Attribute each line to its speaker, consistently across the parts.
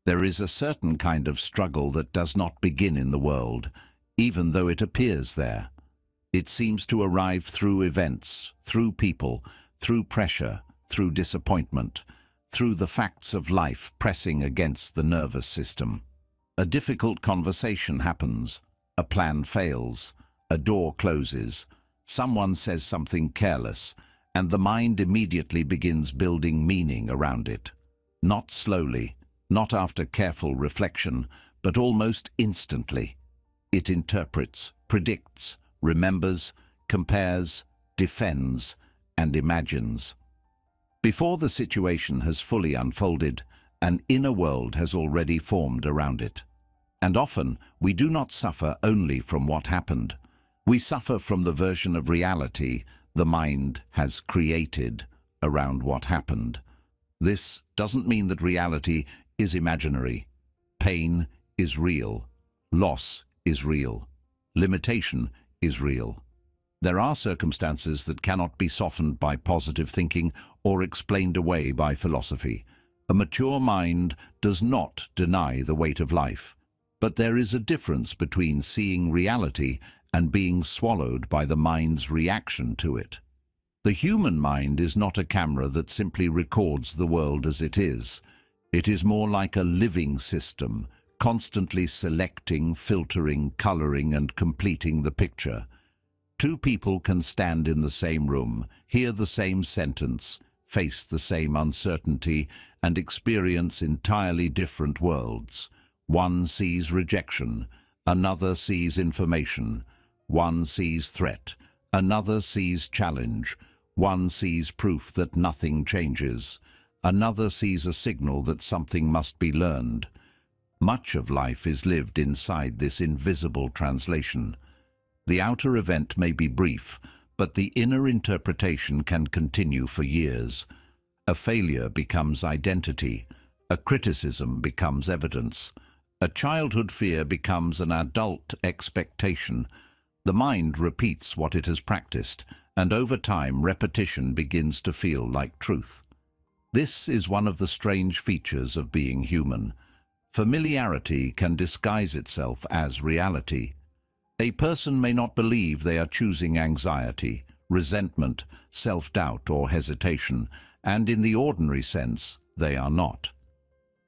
Speaker 1: There is a certain kind of struggle that does not begin in the world, even though it appears there. It seems to arrive through events, through people, through pressure, through disappointment, through the facts of life pressing against the nervous system. A difficult conversation happens, a plan fails, a door closes, someone says something careless, and the mind immediately begins building meaning around it. Not slowly, not after careful reflection, but almost instantly. It interprets, predicts, remembers, compares, defends, and imagines. Before the situation has fully unfolded, an inner world has already formed around it. And often, we do not suffer only from what happened. We suffer from the version of reality the mind has created around what happened. This doesn't mean that reality is imaginary. Pain is real. Loss is real. Limitation is real. There are circumstances that cannot be softened by positive thinking or explained away by philosophy. A mature mind does not deny the weight of life, but there is a difference between seeing reality and being swallowed by the mind's reaction to it. The human mind is not a camera that simply records the world as it is. It is more like a living system, constantly selecting, filtering, coloring, and completing the picture. Two people can stand in the same room, hear the same sentence, face the same uncertainty, and experience entirely different worlds. One sees rejection, another sees information. One sees threat, another sees challenge. One sees proof that nothing changes. Another sees a signal that something must be learned. Much of life is lived inside this invisible translation. The outer event may be brief, but the inner interpretation can continue for years. A failure becomes identity. A criticism becomes evidence. A childhood fear becomes an adult expectation. The mind repeats what it has practiced, and over time repetition begins to feel like truth. This is one of the strange features of being human. Familiarity can disguise itself as reality. A person may not believe they are choosing anxiety, resentment, self-doubt, or hesitation, and in the ordinary sense, they are not.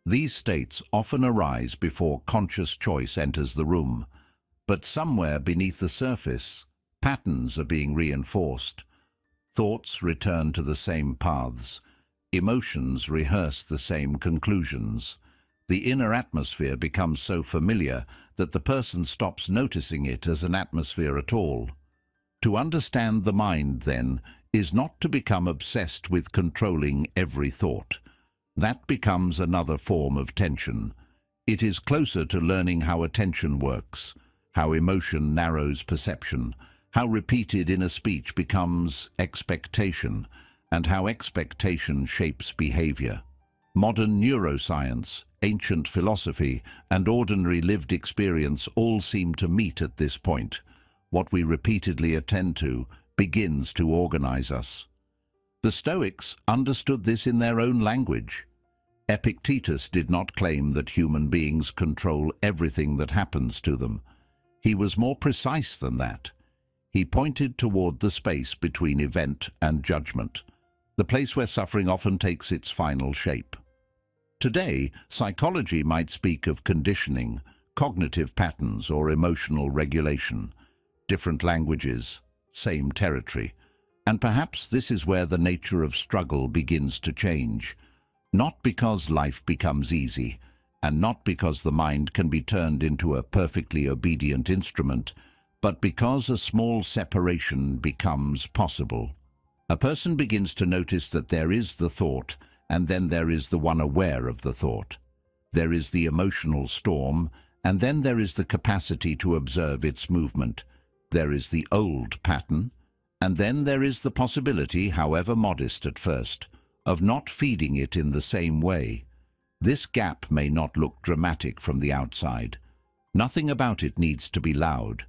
Speaker 1: These states often arise before conscious choice enters the room, but somewhere beneath the surface, patterns are being reinforced. Thoughts return to the same paths. Emotions rehearse the same conclusions. The inner atmosphere becomes so familiar that the person stops noticing it as an atmosphere at all. To understand the mind, then, is not to become obsessed with controlling every thought. That becomes another form of tension. It is closer to learning how attention works, how emotion narrows perception, how repeated inner speech becomes expectation, and how expectation shapes behavior. Modern neuroscience, ancient philosophy, and ordinary lived experience all seem to meet at this point. What we repeatedly attend to begins to organize us. The Stoics understood this in their own language. Epictetus did not claim that human beings control everything that happens to them. He was more precise than that. He pointed toward the space between event and judgment, the place where suffering often takes its final shape. Today, psychology might speak of conditioning, cognitive patterns, or emotional regulation. Different languages, same territory. And perhaps this is where the nature of struggle begins to change. Not because life becomes easy, and not because the mind can be turned into a perfectly obedient instrument, but because a small separation becomes possible. A person begins to notice that there is the thought, and then there is the one aware of the thought. There is the emotional storm, and then there is the capacity to observe its movement. There is the old pattern, and then there is the possibility, however modest at first, of not feeding it in the same way. This gap may not look dramatic from the outside. Nothing about it needs to be loud.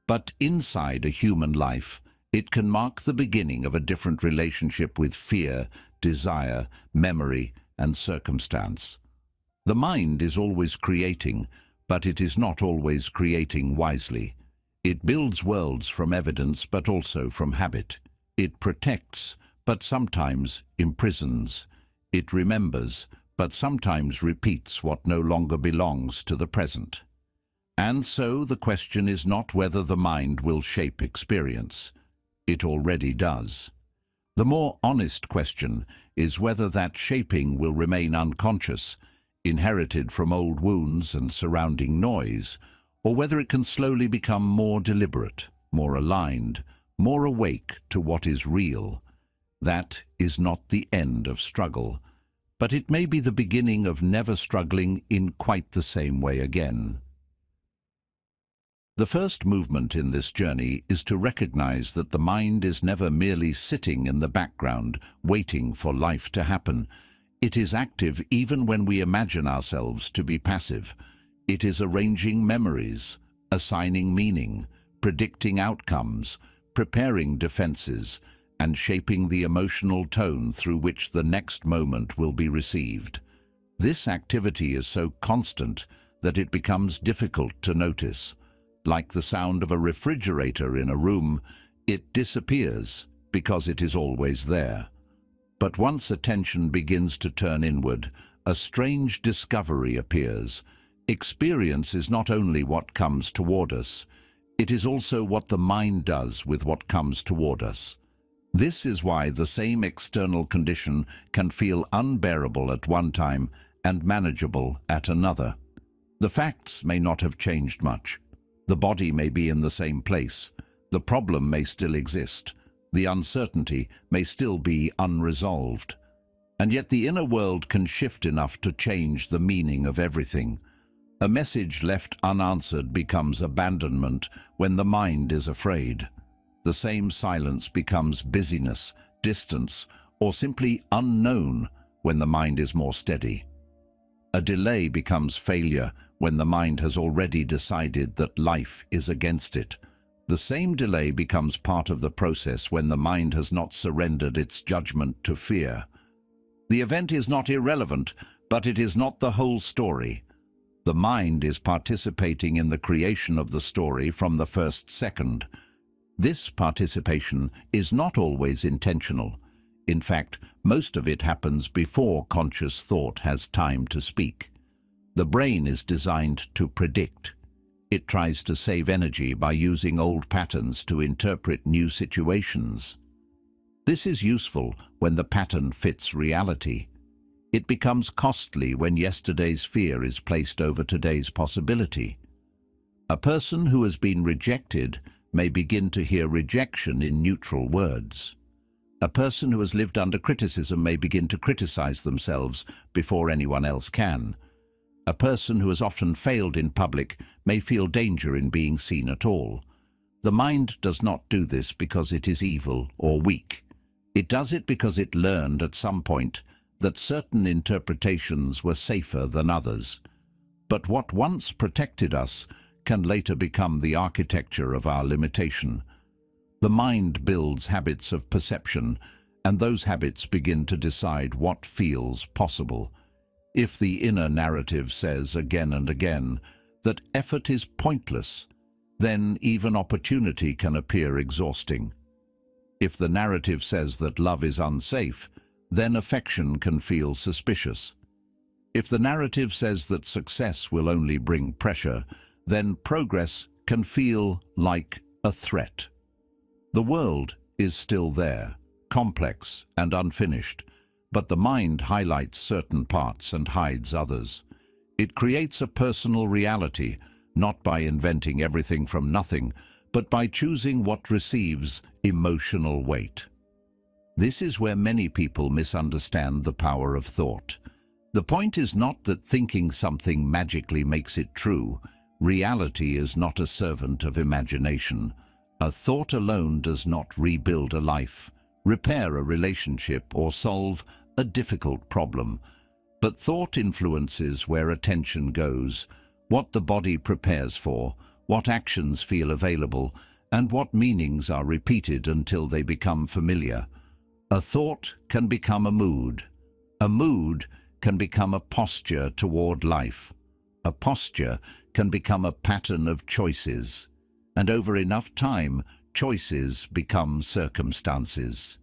Speaker 1: But inside a human life, it can mark the beginning of a different relationship with fear, desire, memory, and circumstance. The mind is always creating, but it is not always creating wisely. It builds worlds from evidence, but also from habit. It protects, but sometimes imprisons. It remembers, but sometimes repeats what no longer belongs to the present. And so the question is not whether the mind will shape experience. It already does. The more honest question is whether that shaping will remain unconscious, inherited from old wounds and surrounding noise, or whether it can slowly become more deliberate, more aligned, more awake to what is real. That is not the end of struggle, but it may be the beginning of never struggling in quite the same way again. The first movement in this journey is to recognize that the mind is never merely sitting in the background, waiting for life to happen. It is active even when we imagine ourselves to be passive. It is arranging memories, assigning meaning, predicting outcomes, preparing defenses, and shaping the emotional tone through which the next moment will be received. This activity is so constant that it becomes difficult to notice. Like the sound of a refrigerator in a room, it disappears because it is always there. But once attention begins to turn inward, a strange discovery appears. Experience is not only what comes toward us, it is also what the mind does with what comes toward us. This is why the same external condition can feel unbearable at one time and manageable at another. The facts may not have changed much. The body may be in the same place. The problem may still exist. The uncertainty may still be unresolved. And yet the inner world can shift enough to change the meaning of everything. A message left unanswered becomes abandonment when the mind is afraid. The same silence becomes busyness, distance, or simply unknown when the mind is more steady. A delay becomes failure when the mind has already decided that life is against it. The same delay becomes part of the process when the mind has not surrendered its judgment to fear. The event is not irrelevant, but it is not the whole story. The mind is participating in the creation of the story from the first second. This participation is not always intentional. In fact, most of it happens before conscious thought has time to speak. The brain is designed to predict. It tries to save energy by using old patterns to interpret new situations. This is useful when the pattern fits reality. It becomes costly when yesterday's fear is placed over today's possibility. A person who has been rejected may begin to hear rejection in neutral words. A person who has lived under criticism may begin to criticize themselves before anyone else can. A person who has often failed in public may feel danger in being seen at all. The mind does not do this because it is evil or weak. It does it because it learned at some point that certain interpretations were safer than others. But what once protected us can later become the architecture of our limitation. The mind builds habits of perception, and those habits begin to decide what feels possible. If the inner narrative says again and again that effort is pointless, then even opportunity can appear exhausting. If the narrative says that love is unsafe, then affection can feel suspicious. If the narrative says that success will only bring pressure, then progress can feel like a threat. The world is still there, complex and unfinished, but the mind highlights certain parts and hides others. It creates a personal reality, not by inventing everything from nothing, but by choosing what receives emotional weight. This is where many people misunderstand the power of thought. The point is not that thinking something magically makes it true. Reality is not a servant of imagination. A thought alone does not rebuild a life, repair a relationship, or solve a difficult problem. But thought influences where attention goes, what the body prepares for, what actions feel available, and what meanings are repeated until they become familiar. A thought can become a mood. A mood can become a posture toward life. A posture can become a pattern of choices, and over enough time, choices become circumstances.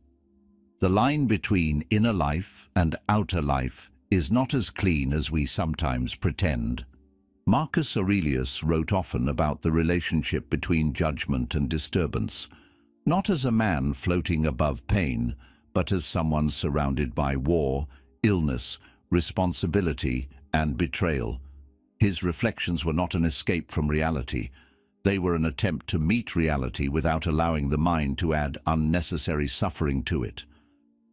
Speaker 1: The line between inner life and outer life is not as clean as we sometimes pretend. Marcus Aurelius wrote often about the relationship between judgment and disturbance, not as a man floating above pain, but as someone surrounded by war, illness, responsibility, and betrayal. His reflections were not an escape from reality. They were an attempt to meet reality without allowing the mind to add unnecessary suffering to it.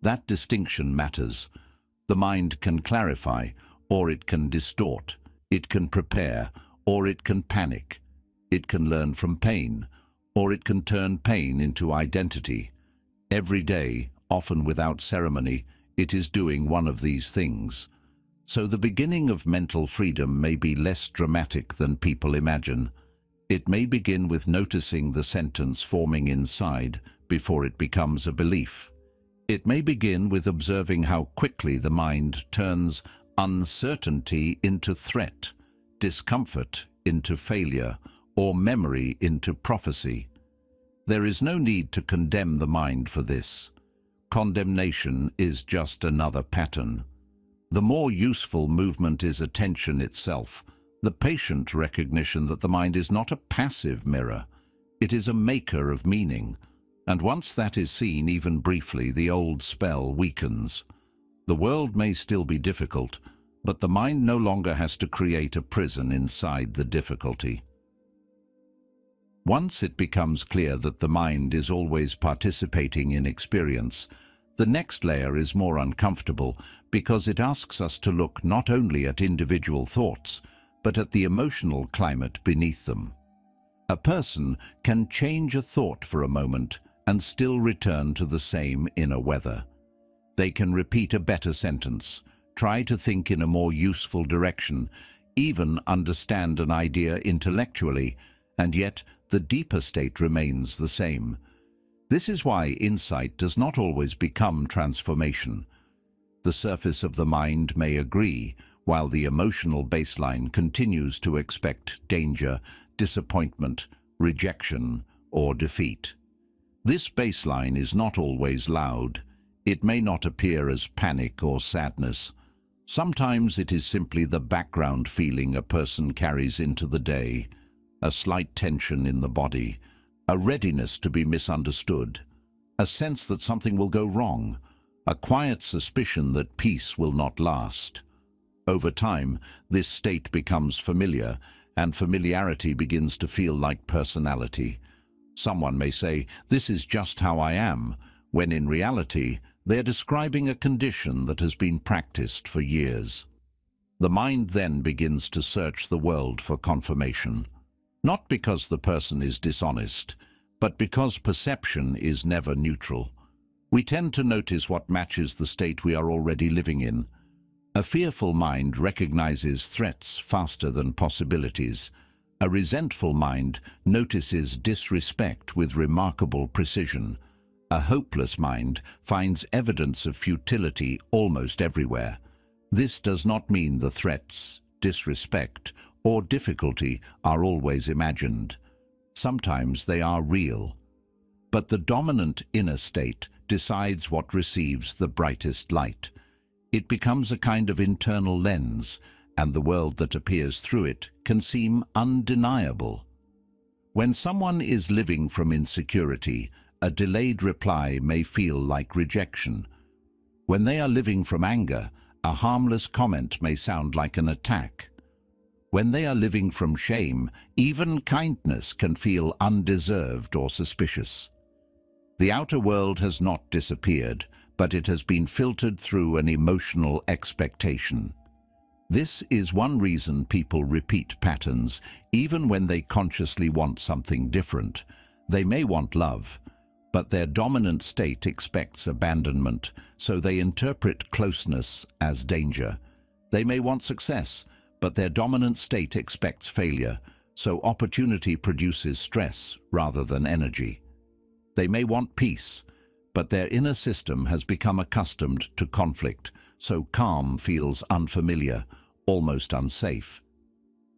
Speaker 1: That distinction matters. The mind can clarify, or it can distort. It can prepare, or it can panic. It can learn from pain, or it can turn pain into identity. Every day, often without ceremony, it is doing one of these things. So the beginning of mental freedom may be less dramatic than people imagine. It may begin with noticing the sentence forming inside before it becomes a belief. It may begin with observing how quickly the mind turns uncertainty into threat, discomfort into failure, or memory into prophecy. There is no need to condemn the mind for this. Condemnation is just another pattern. The more useful movement is attention itself, the patient recognition that the mind is not a passive mirror. It is a maker of meaning. And once that is seen, even briefly, the old spell weakens. The world may still be difficult, but the mind no longer has to create a prison inside the difficulty. Once it becomes clear that the mind is always participating in experience, the next layer is more uncomfortable because it asks us to look not only at individual thoughts, but at the emotional climate beneath them. A person can change a thought for a moment and still return to the same inner weather. They can repeat a better sentence, try to think in a more useful direction, even understand an idea intellectually, and yet the deeper state remains the same. This is why insight does not always become transformation. The surface of the mind may agree, while the emotional baseline continues to expect danger, disappointment, rejection, or defeat. This baseline is not always loud. It may not appear as panic or sadness. Sometimes it is simply the background feeling a person carries into the day, a slight tension in the body, a readiness to be misunderstood, a sense that something will go wrong, a quiet suspicion that peace will not last. Over time, this state becomes familiar, and familiarity begins to feel like personality. Someone may say, "This is just how I am," when in reality, they are describing a condition that has been practiced for years. The mind then begins to search the world for confirmation, not because the person is dishonest, but because perception is never neutral. We tend to notice what matches the state we are already living in. A fearful mind recognizes threats faster than possibilities. A resentful mind notices disrespect with remarkable precision. A hopeless mind finds evidence of futility almost everywhere. This does not mean the threats, disrespect, or difficulty are always imagined. Sometimes they are real. But the dominant inner state decides what receives the brightest light. It becomes a kind of internal lens, and the world that appears through it can seem undeniable. When someone is living from insecurity, a delayed reply may feel like rejection. When they are living from anger, a harmless comment may sound like an attack. When they are living from shame, even kindness can feel undeserved or suspicious. The outer world has not disappeared, but it has been filtered through an emotional expectation. This is one reason people repeat patterns, even when they consciously want something different. They may want love, but their dominant state expects abandonment, so they interpret closeness as danger. They may want success, but their dominant state expects failure, so opportunity produces stress rather than energy. They may want peace, but their inner system has become accustomed to conflict, so calm feels unfamiliar, almost unsafe.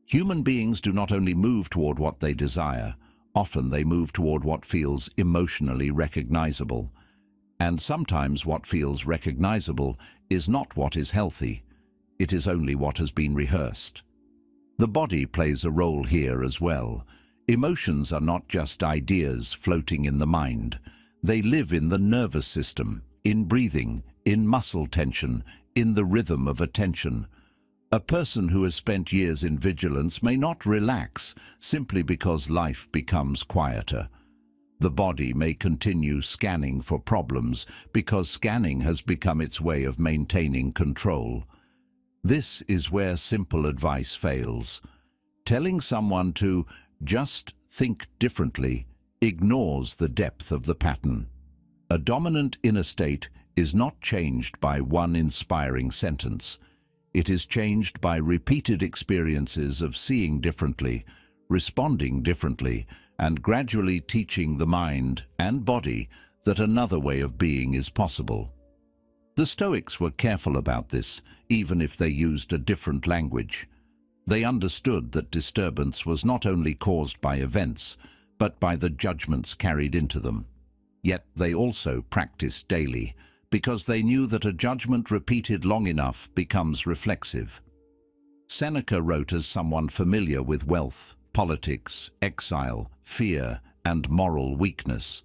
Speaker 1: Human beings do not only move toward what they desire, often they move toward what feels emotionally recognizable. And sometimes what feels recognizable is not what is healthy. It is only what has been rehearsed. The body plays a role here as well. Emotions are not just ideas floating in the mind. They live in the nervous system, in breathing, in muscle tension, in the rhythm of attention. A person who has spent years in vigilance may not relax simply because life becomes quieter. The body may continue scanning for problems because scanning has become its way of maintaining control. This is where simple advice fails. Telling someone to just think differently ignores the depth of the pattern. A dominant inner state is not changed by one inspiring sentence. It is changed by repeated experiences of seeing differently, responding differently, and gradually teaching the mind and body that another way of being is possible. The Stoics were careful about this, even if they used a different language. They understood that disturbance was not only caused by events, but by the judgments carried into them. Yet they also practiced daily, because they knew that a judgment repeated long enough becomes reflexive. Seneca wrote as someone familiar with wealth, politics, exile, fear, and moral weakness.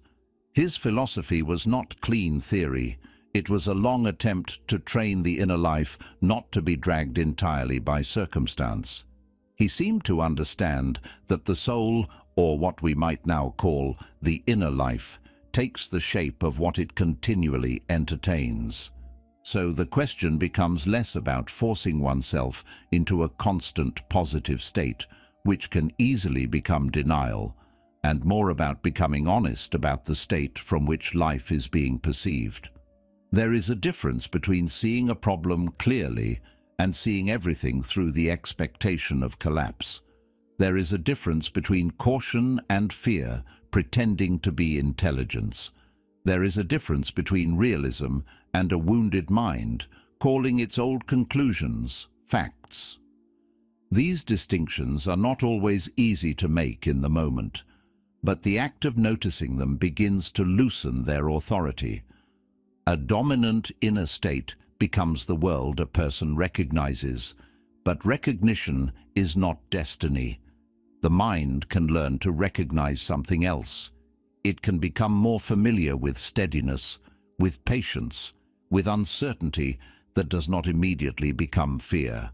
Speaker 1: His philosophy was not clean theory. It was a long attempt to train the inner life not to be dragged entirely by circumstance. He seemed to understand that the soul, or what we might now call the inner life, takes the shape of what it continually entertains. So the question becomes less about forcing oneself into a constant positive state, which can easily become denial, and more about becoming honest about the state from which life is being perceived. There is a difference between seeing a problem clearly and seeing everything through the expectation of collapse. There is a difference between caution and fear pretending to be intelligence. There is a difference between realism and a wounded mind calling its old conclusions facts. These distinctions are not always easy to make in the moment, but the act of noticing them begins to loosen their authority. A dominant inner state becomes the world a person recognizes, but recognition is not destiny. The mind can learn to recognize something else. It can become more familiar with steadiness, with patience, with uncertainty that does not immediately become fear.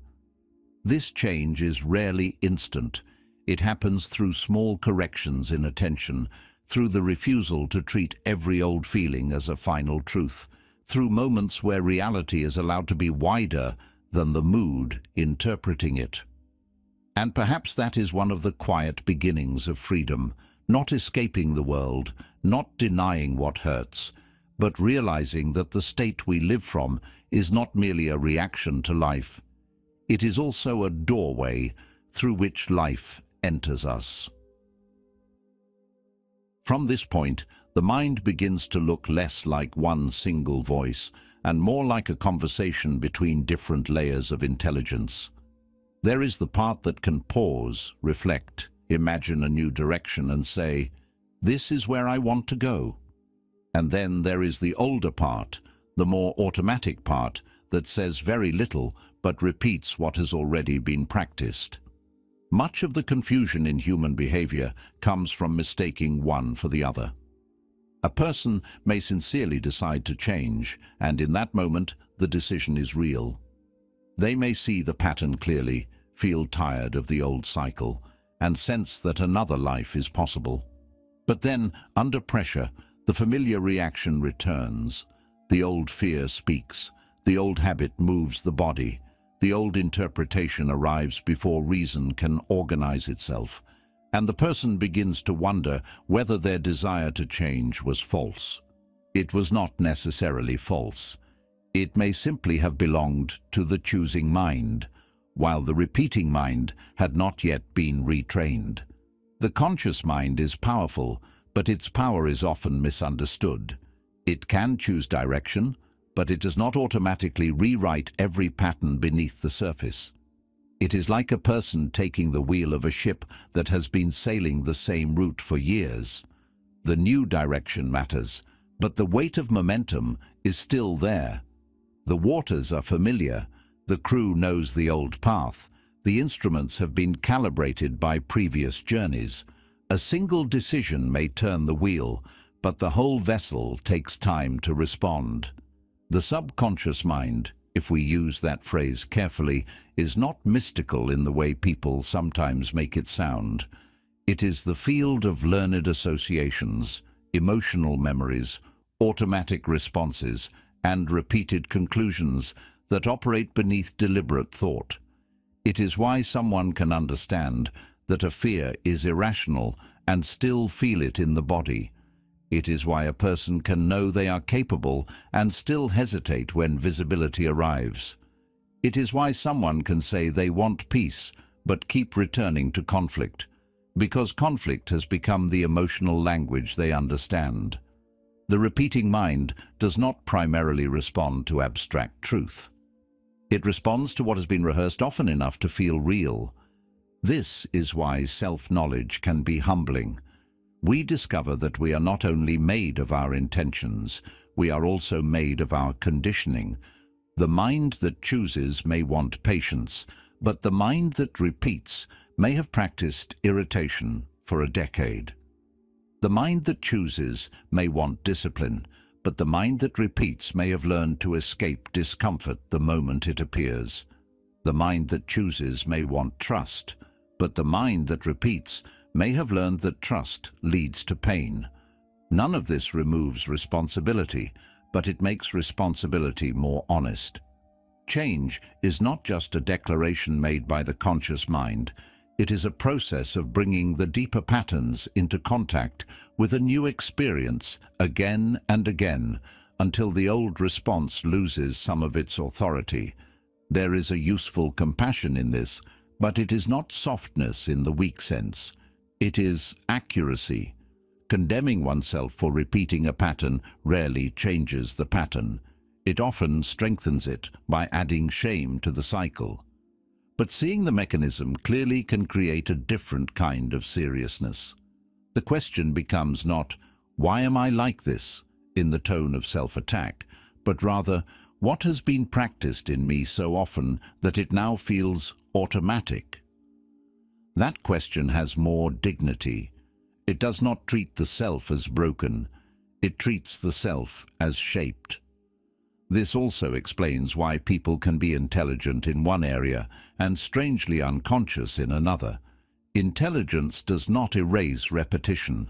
Speaker 1: This change is rarely instant. It happens through small corrections in attention, through the refusal to treat every old feeling as a final truth, through moments where reality is allowed to be wider than the mood interpreting it. And perhaps that is one of the quiet beginnings of freedom, not escaping the world, not denying what hurts, but realizing that the state we live from is not merely a reaction to life. It is also a doorway through which life enters us. From this point, the mind begins to look less like one single voice and more like a conversation between different layers of intelligence. There is the part that can pause, reflect, imagine a new direction and say, "This is where I want to go." And then there is the older part, the more automatic part that says very little but repeats what has already been practiced. Much of the confusion in human behavior comes from mistaking one for the other. A person may sincerely decide to change, and in that moment the decision is real. They may see the pattern clearly, feel tired of the old cycle, and sense that another life is possible. But then, under pressure, the familiar reaction returns. The old fear speaks, the old habit moves the body, the old interpretation arrives before reason can organize itself, and the person begins to wonder whether their desire to change was false. It was not necessarily false. It may simply have belonged to the choosing mind, while the repeating mind had not yet been retrained. The conscious mind is powerful, but its power is often misunderstood. It can choose direction, but it does not automatically rewrite every pattern beneath the surface. It is like a person taking the wheel of a ship that has been sailing the same route for years. The new direction matters, but the weight of momentum is still there. The waters are familiar, the crew knows the old path, the instruments have been calibrated by previous journeys. A single decision may turn the wheel, but the whole vessel takes time to respond. The subconscious mind, if we use that phrase carefully, is not mystical in the way people sometimes make it sound. It is the field of learned associations, emotional memories, automatic responses, and repeated conclusions that operate beneath deliberate thought. It is why someone can understand that a fear is irrational and still feel it in the body. It is why a person can know they are capable and still hesitate when visibility arrives. It is why someone can say they want peace but keep returning to conflict, because conflict has become the emotional language they understand. The repeating mind does not primarily respond to abstract truth. It responds to what has been rehearsed often enough to feel real. This is why self-knowledge can be humbling. We discover that we are not only made of our intentions, we are also made of our conditioning. The mind that chooses may want patience, but the mind that repeats may have practiced irritation for a decade. The mind that chooses may want discipline, but the mind that repeats may have learned to escape discomfort the moment it appears. The mind that chooses may want trust, but the mind that repeats may have learned that trust leads to pain. None of this removes responsibility, but it makes responsibility more honest. Change is not just a declaration made by the conscious mind. It is a process of bringing the deeper patterns into contact with a new experience again and again until the old response loses some of its authority. There is a useful compassion in this, but it is not softness in the weak sense. It is accuracy. Condemning oneself for repeating a pattern rarely changes the pattern. It often strengthens it by adding shame to the cycle. But seeing the mechanism clearly can create a different kind of seriousness. The question becomes not, "Why am I like this?" in the tone of self-attack, but rather, what has been practiced in me so often that it now feels automatic? That question has more dignity. It does not treat the self as broken. It treats the self as shaped. This also explains why people can be intelligent in one area and strangely unconscious in another. Intelligence does not erase repetition.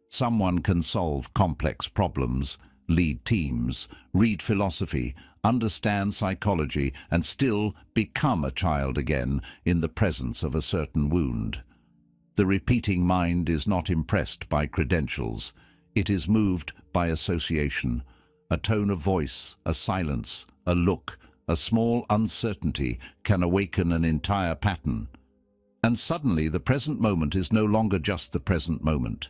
Speaker 1: Someone can solve complex problems, lead teams, read philosophy, understand psychology, and still become a child again in the presence of a certain wound. The repeating mind is not impressed by credentials. It is moved by association. A tone of voice, a silence, a look, a small uncertainty can awaken an entire pattern. And suddenly the present moment is no longer just the present moment.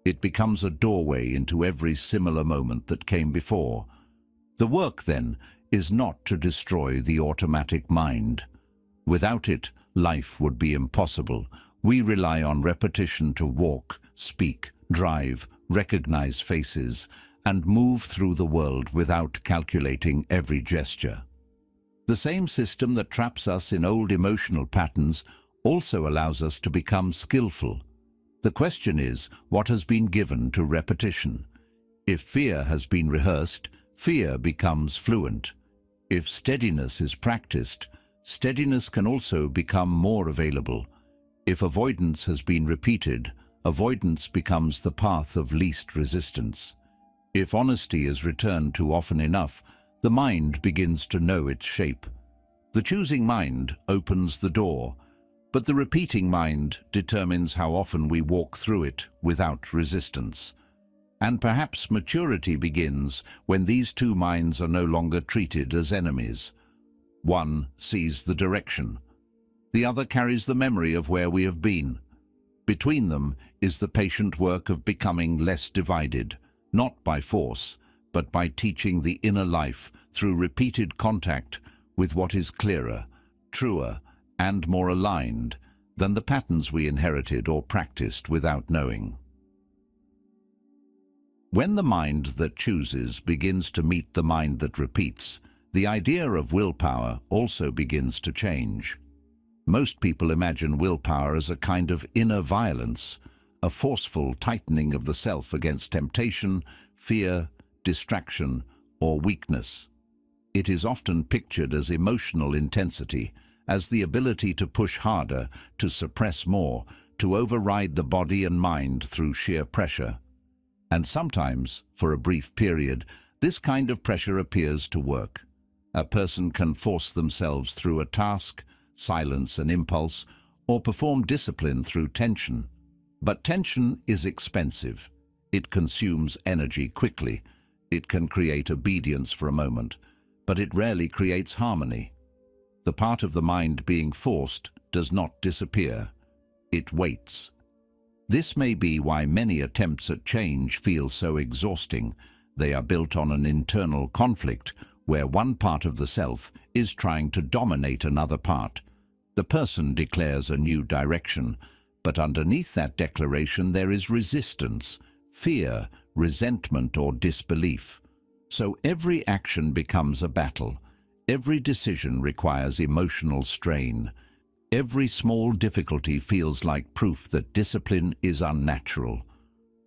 Speaker 1: It becomes a doorway into every similar moment that came before. The work, then, is not to destroy the automatic mind. Without it, life would be impossible. We rely on repetition to walk, speak, drive, recognize faces, and move through the world without calculating every gesture. The same system that traps us in old emotional patterns also allows us to become skillful. The question is, what has been given to repetition? If fear has been rehearsed, fear becomes fluent. If steadiness is practiced, steadiness can also become more available. If avoidance has been repeated, avoidance becomes the path of least resistance. If honesty is returned to often enough, the mind begins to know its shape. The choosing mind opens the door, but the repeating mind determines how often we walk through it without resistance. And perhaps maturity begins when these two minds are no longer treated as enemies. One sees the direction. The other carries the memory of where we have been. Between them is the patient work of becoming less divided, not by force, but by teaching the inner life through repeated contact with what is clearer, truer, and more aligned than the patterns we inherited or practiced without knowing. When the mind that chooses begins to meet the mind that repeats, the idea of willpower also begins to change. Most people imagine willpower as a kind of inner violence, a forceful tightening of the self against temptation, fear, distraction, or weakness. It is often pictured as emotional intensity, as the ability to push harder, to suppress more, to override the body and mind through sheer pressure. And sometimes, for a brief period, this kind of pressure appears to work. A person can force themselves through a task, silence an impulse, or perform discipline through tension. But tension is expensive. It consumes energy quickly. It can create obedience for a moment, but it rarely creates harmony. The part of the mind being forced does not disappear. It waits. This may be why many attempts at change feel so exhausting. They are built on an internal conflict where one part of the self is trying to dominate another part. The person declares a new direction, but underneath that declaration there is resistance, fear, resentment, or disbelief. So every action becomes a battle. Every decision requires emotional strain. Every small difficulty feels like proof that discipline is unnatural.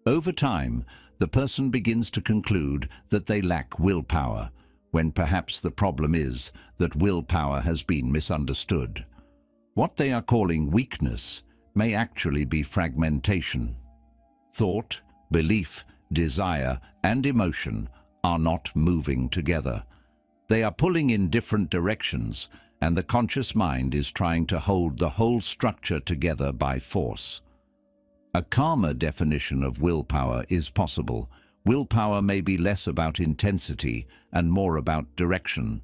Speaker 1: Over time, the person begins to conclude that they lack willpower, when perhaps the problem is that willpower has been misunderstood. What they are calling weakness may actually be fragmentation. Thought, belief, desire, and emotion are not moving together. They are pulling in different directions, and the conscious mind is trying to hold the whole structure together by force. A calmer definition of willpower is possible. Willpower may be less about intensity and more about direction.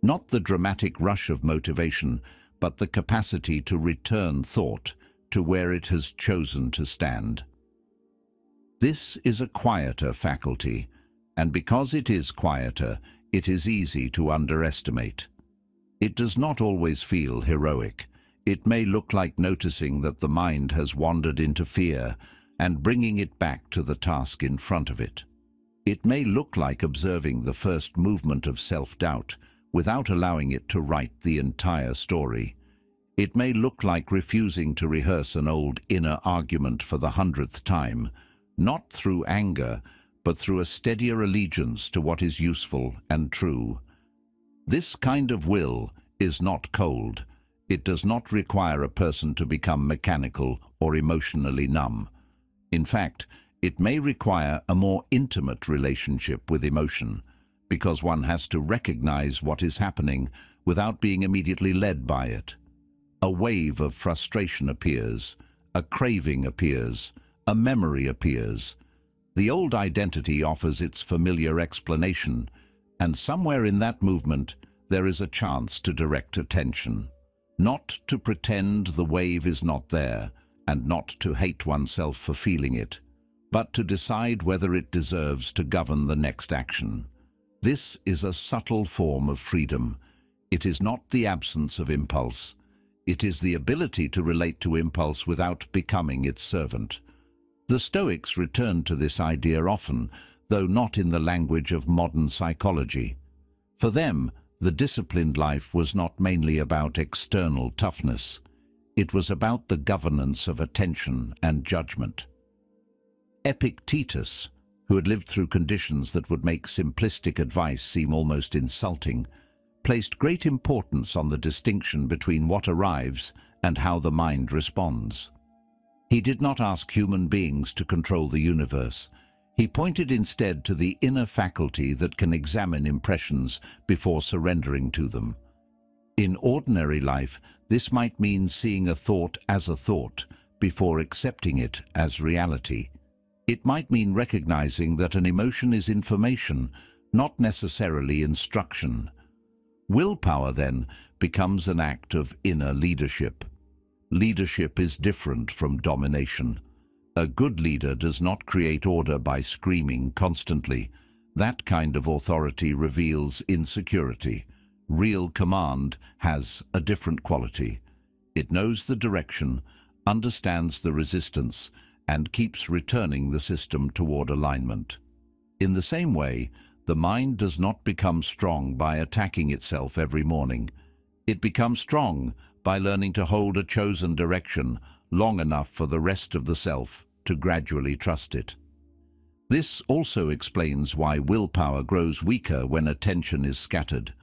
Speaker 1: Not the dramatic rush of motivation, but the capacity to return thought to where it has chosen to stand. This is a quieter faculty, and because it is quieter, it is easy to underestimate. It does not always feel heroic. It may look like noticing that the mind has wandered into fear and bringing it back to the task in front of it. It may look like observing the first movement of self-doubt without allowing it to write the entire story. It may look like refusing to rehearse an old inner argument for the 100th time, not through anger, but through a steadier allegiance to what is useful and true. This kind of will is not cold. It does not require a person to become mechanical or emotionally numb. In fact, it may require a more intimate relationship with emotion, because one has to recognize what is happening without being immediately led by it. A wave of frustration appears, a craving appears, a memory appears. The old identity offers its familiar explanation, and somewhere in that movement there is a chance to direct attention. Not to pretend the wave is not there, and not to hate oneself for feeling it, but to decide whether it deserves to govern the next action. This is a subtle form of freedom. It is not the absence of impulse. It is the ability to relate to impulse without becoming its servant. The Stoics returned to this idea often, though not in the language of modern psychology. For them, the disciplined life was not mainly about external toughness. It was about the governance of attention and judgment. Epictetus, who had lived through conditions that would make simplistic advice seem almost insulting, placed great importance on the distinction between what arrives and how the mind responds. He did not ask human beings to control the universe. He pointed instead to the inner faculty that can examine impressions before surrendering to them. In ordinary life, this might mean seeing a thought as a thought before accepting it as reality. It might mean recognizing that an emotion is information, not necessarily instruction. Willpower, then, becomes an act of inner leadership. Leadership is different from domination. A good leader does not create order by screaming constantly, That kind of authority reveals insecurity. Real command has a different quality. It knows the direction, understands the resistance, and keeps returning the system toward alignment. In the same way, the mind does not become strong by attacking itself every morning. It becomes strong by learning to hold a chosen direction long enough for the rest of the self to gradually trust it. This also explains why willpower grows weaker when attention is scattered.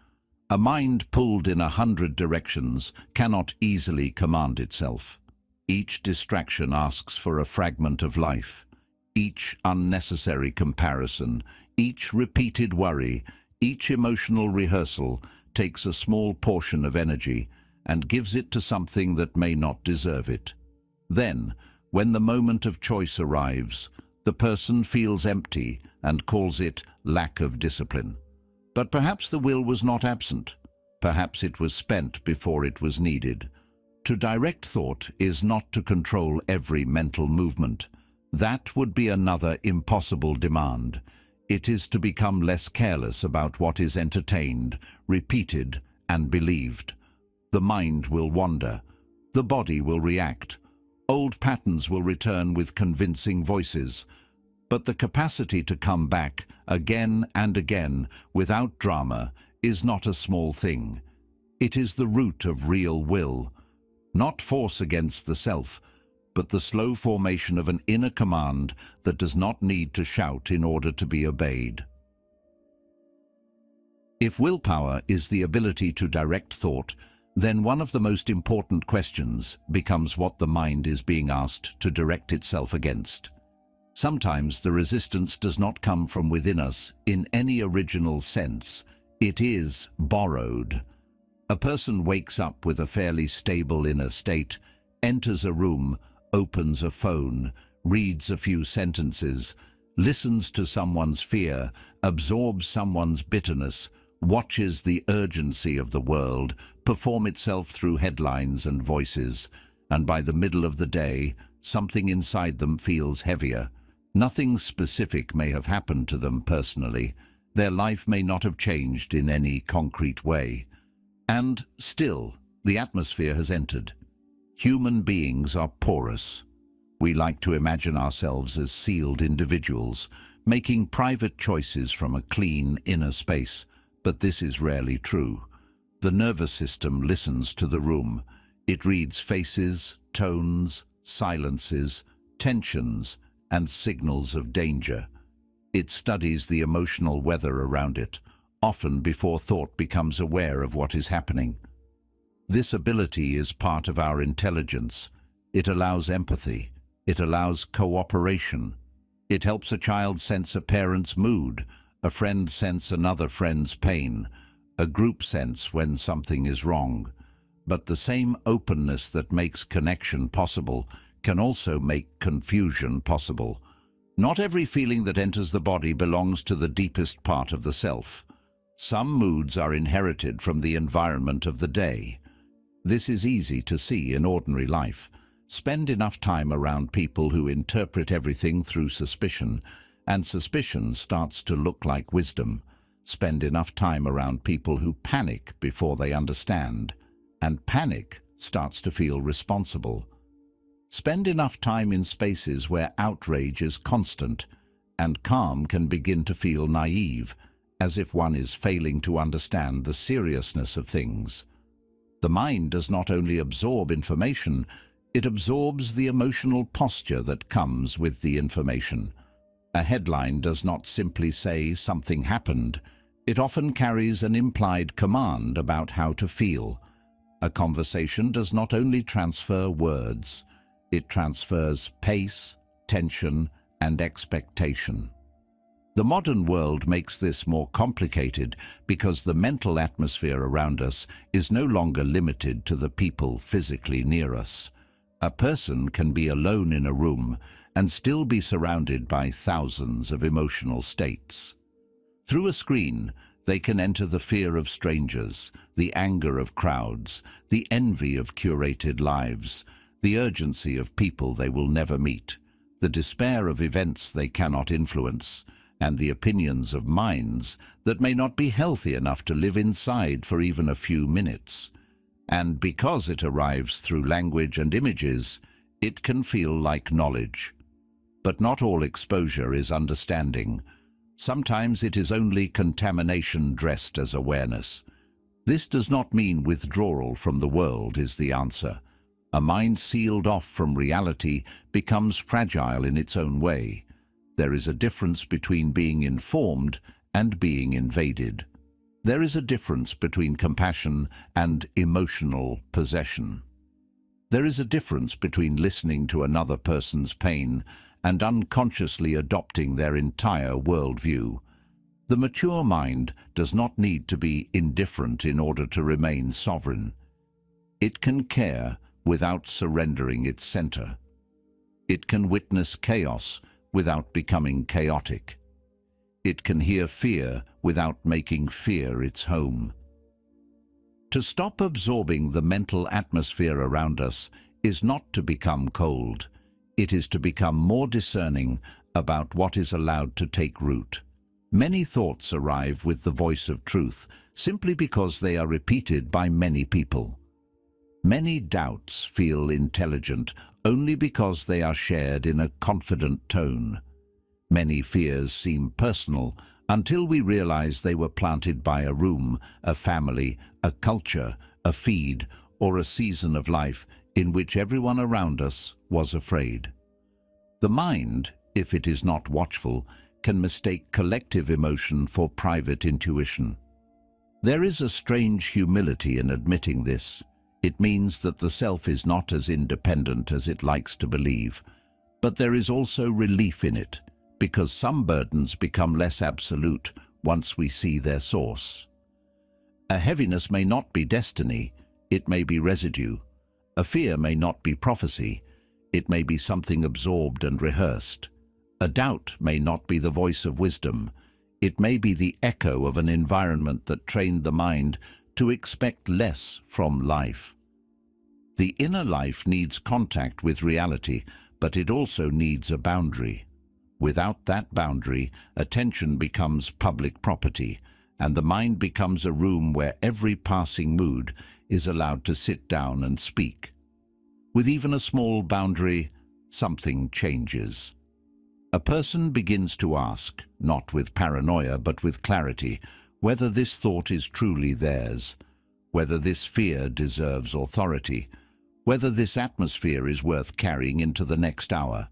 Speaker 1: A mind pulled in 100 directions cannot easily command itself. Each distraction asks for a fragment of life. Each unnecessary comparison, each repeated worry, each emotional rehearsal takes a small portion of energy and gives it to something that may not deserve it. Then, when the moment of choice arrives, the person feels empty and calls it lack of discipline. But perhaps the will was not absent. Perhaps it was spent before it was needed. To direct thought is not to control every mental movement. That would be another impossible demand. It is to become less careless about what is entertained, repeated, and believed. The mind will wander. The body will react. Old patterns will return with convincing voices. But the capacity to come back again and again without drama is not a small thing. It is the root of real will. Not force against the self, but the slow formation of an inner command that does not need to shout in order to be obeyed. If willpower is the ability to direct thought, then one of the most important questions becomes what the mind is being asked to direct itself against. Sometimes the resistance does not come from within us in any original sense. It is borrowed. A person wakes up with a fairly stable inner state, enters a room, opens a phone, reads a few sentences, listens to someone's fear, absorbs someone's bitterness, watches the urgency of the world perform itself through headlines and voices, and by the middle of the day, something inside them feels heavier. Nothing specific may have happened to them personally. Their life may not have changed in any concrete way. And still, the atmosphere has entered. Human beings are porous. We like to imagine ourselves as sealed individuals, making private choices from a clean inner space, but this is rarely true. The nervous system listens to the room. It reads faces, tones, silences, tensions, and signals of danger. It studies the emotional weather around it, often before thought becomes aware of what is happening. This ability is part of our intelligence. It allows empathy. It allows cooperation. It helps a child sense a parent's mood, a friend sense another friend's pain, a group sense when something is wrong. But the same openness that makes connection possible can also make confusion possible. Not every feeling that enters the body belongs to the deepest part of the self. Some moods are inherited from the environment of the day. This is easy to see in ordinary life. Spend enough time around people who interpret everything through suspicion, and suspicion starts to look like wisdom. Spend enough time around people who panic before they understand, and panic starts to feel responsible. Spend enough time in spaces where outrage is constant, and calm can begin to feel naive, as if one is failing to understand the seriousness of things. The mind does not only absorb information, it absorbs the emotional posture that comes with the information. A headline does not simply say something happened. It often carries an implied command about how to feel. A conversation does not only transfer words, it transfers pace, tension, and expectation. The modern world makes this more complicated because the mental atmosphere around us is no longer limited to the people physically near us. A person can be alone in a room and still be surrounded by thousands of emotional states. Through a screen, they can enter the fear of strangers, the anger of crowds, the envy of curated lives, the urgency of people they will never meet, the despair of events they cannot influence, and the opinions of minds that may not be healthy enough to live inside for even a few minutes. And because it arrives through language and images, it can feel like knowledge. But not all exposure is understanding. Sometimes it is only contamination dressed as awareness. This does not mean withdrawal from the world is the answer. A mind sealed off from reality becomes fragile in its own way. There is a difference between being informed and being invaded. There is a difference between compassion and emotional possession. There is a difference between listening to another person's pain and unconsciously adopting their entire worldview. The mature mind does not need to be indifferent in order to remain sovereign. It can care without surrendering its center. It can witness chaos without becoming chaotic. It can hear fear without making fear its home. To stop absorbing the mental atmosphere around us is not to become cold. It is to become more discerning about what is allowed to take root. Many thoughts arrive with the voice of truth simply because they are repeated by many people. Many doubts feel intelligent only because they are shared in a confident tone. Many fears seem personal until we realize they were planted by a room, a family, a culture, a feed, or a season of life in which everyone around us was afraid. The mind, if it is not watchful, can mistake collective emotion for private intuition. There is a strange humility in admitting this. It means that the self is not as independent as it likes to believe, but there is also relief in it, because some burdens become less absolute once we see their source. A heaviness may not be destiny, it may be residue. A fear may not be prophecy, it may be something absorbed and rehearsed. A doubt may not be the voice of wisdom. It may be the echo of an environment that trained the mind to expect less from life. The inner life needs contact with reality, but it also needs a boundary. Without that boundary, attention becomes public property, and the mind becomes a room where every passing mood is allowed to sit down and speak. With even a small boundary, something changes. A person begins to ask, not with paranoia but with clarity, whether this thought is truly theirs, whether this fear deserves authority, whether this atmosphere is worth carrying into the next hour.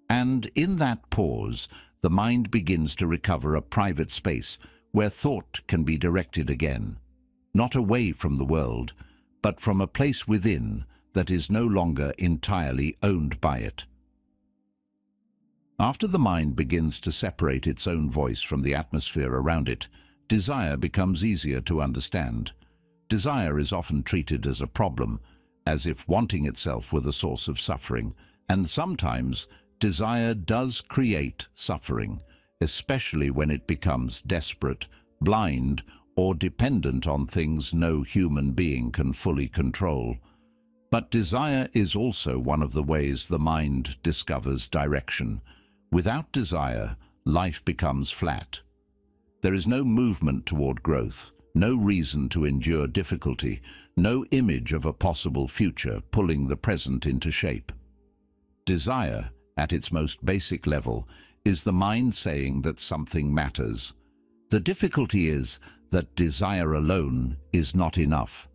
Speaker 1: And in that pause, the mind begins to recover a private space where thought can be directed again, not away from the world, but from a place within that is no longer entirely owned by it. After the mind begins to separate its own voice from the atmosphere around it, desire becomes easier to understand. Desire is often treated as a problem, as if wanting itself were the source of suffering, and sometimes desire does create suffering, especially when it becomes desperate, blind, or dependent on things no human being can fully control. But desire is also one of the ways the mind discovers direction. Without desire, life becomes flat. There is no movement toward growth, no reason to endure difficulty, no image of a possible future pulling the present into shape. Desire, at its most basic level, is the mind saying that something matters. The difficulty is that desire alone is not enough.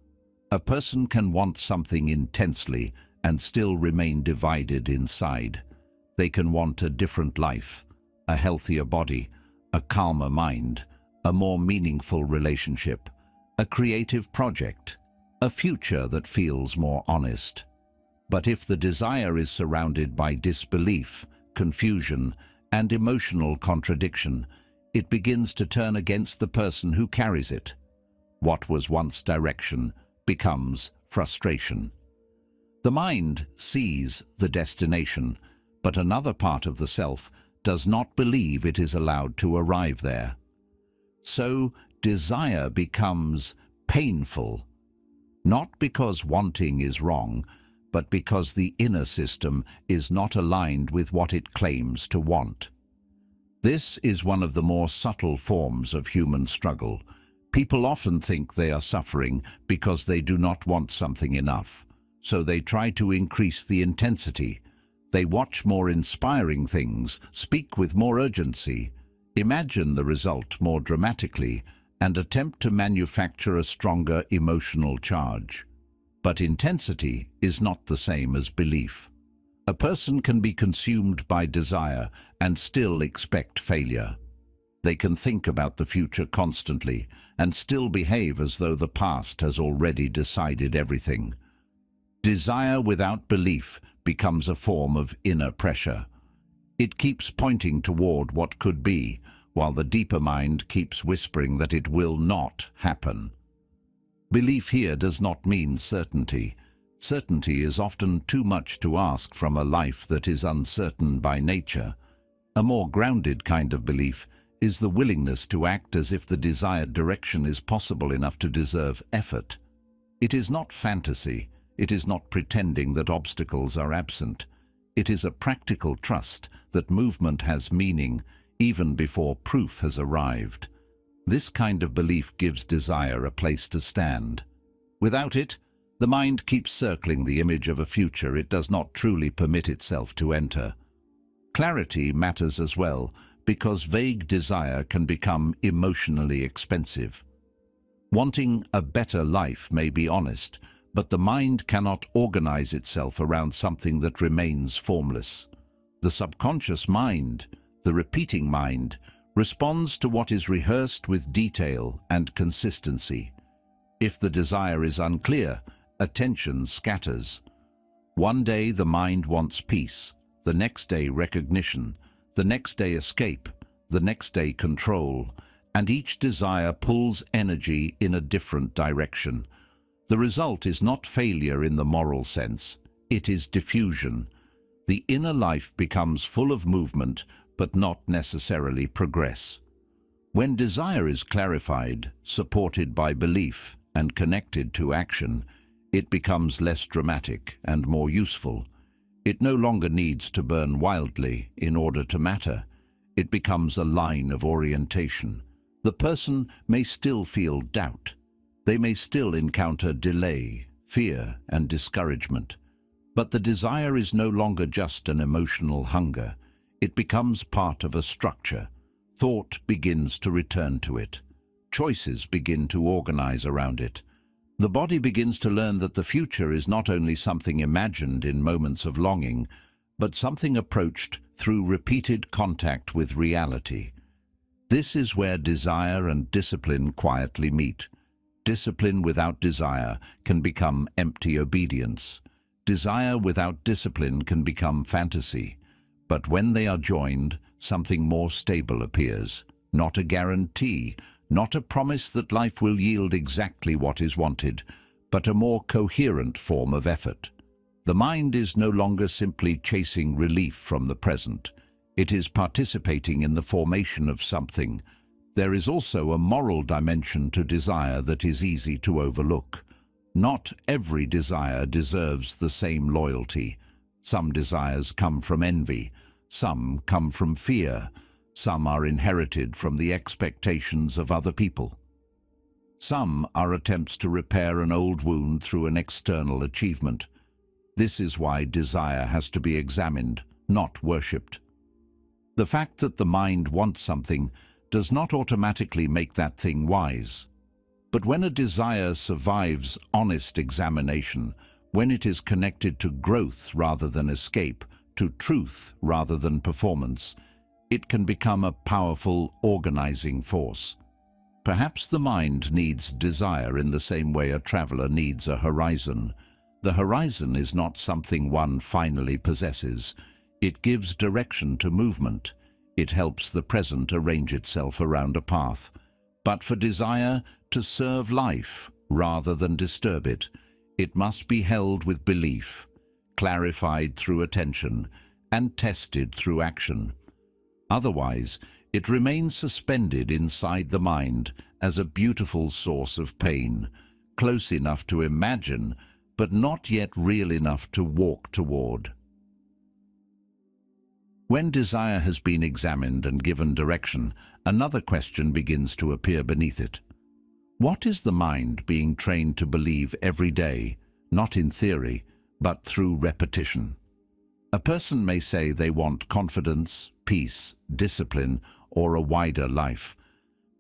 Speaker 1: A person can want something intensely and still remain divided inside. They can want a different life, a healthier body, a calmer mind, a more meaningful relationship, a creative project, a future that feels more honest. But if the desire is surrounded by disbelief, confusion, and emotional contradiction, it begins to turn against the person who carries it. What was once direction becomes frustration. The mind sees the destination, but another part of the self does not believe it is allowed to arrive there. So desire becomes painful, not because wanting is wrong, but because the inner system is not aligned with what it claims to want. This is one of the more subtle forms of human struggle. People often think they are suffering because they do not want something enough, so they try to increase the intensity. They watch more inspiring things, speak with more urgency, imagine the result more dramatically, and attempt to manufacture a stronger emotional charge. But intensity is not the same as belief. A person can be consumed by desire and still expect failure. They can think about the future constantly and still behave as though the past has already decided everything. Desire without belief becomes a form of inner pressure. It keeps pointing toward what could be, while the deeper mind keeps whispering that it will not happen. Belief here does not mean certainty. Certainty is often too much to ask from a life that is uncertain by nature. A more grounded kind of belief is the willingness to act as if the desired direction is possible enough to deserve effort. It is not fantasy. It is not pretending that obstacles are absent. It is a practical trust that movement has meaning even before proof has arrived. This kind of belief gives desire a place to stand. Without it, the mind keeps circling the image of a future it does not truly permit itself to enter. Clarity matters as well, because vague desire can become emotionally expensive. Wanting a better life may be honest, but the mind cannot organize itself around something that remains formless. The subconscious mind, the repeating mind, responds to what is rehearsed with detail and consistency. If the desire is unclear, attention scatters. One day the mind wants peace, the next day recognition, the next day escape, the next day control, and each desire pulls energy in a different direction. The result is not failure in the moral sense, it is diffusion. The inner life becomes full of movement, but not necessarily progress. When desire is clarified, supported by belief, and connected to action, it becomes less dramatic and more useful. It no longer needs to burn wildly in order to matter. It becomes a line of orientation. The person may still feel doubt. They may still encounter delay, fear, and discouragement. But the desire is no longer just an emotional hunger. It becomes part of a structure. Thought begins to return to it. Choices begin to organize around it. The body begins to learn that the future is not only something imagined in moments of longing, but something approached through repeated contact with reality. This is where desire and discipline quietly meet. Discipline without desire can become empty obedience. Desire without discipline can become fantasy. But when they are joined, something more stable appears. Not a guarantee, not a promise that life will yield exactly what is wanted, but a more coherent form of effort. The mind is no longer simply chasing relief from the present. It is participating in the formation of something. There is also a moral dimension to desire that is easy to overlook. Not every desire deserves the same loyalty. Some desires come from envy, some come from fear, some are inherited from the expectations of other people. Some are attempts to repair an old wound through an external achievement. This is why desire has to be examined, not worshipped. The fact that the mind wants something does not automatically make that thing wise. But when a desire survives honest examination, when it is connected to growth rather than escape, to truth rather than performance, it can become a powerful organizing force. Perhaps the mind needs desire in the same way a traveler needs a horizon. The horizon is not something one finally possesses. It gives direction to movement. It helps the present arrange itself around a path. But for desire to serve life rather than disturb it, it must be held with belief, clarified through attention, and tested through action. Otherwise, it remains suspended inside the mind as a beautiful source of pain, close enough to imagine, but not yet real enough to walk toward. When desire has been examined and given direction, another question begins to appear beneath it. What is the mind being trained to believe every day, not in theory, but through repetition? A person may say they want confidence, peace, discipline, or a wider life,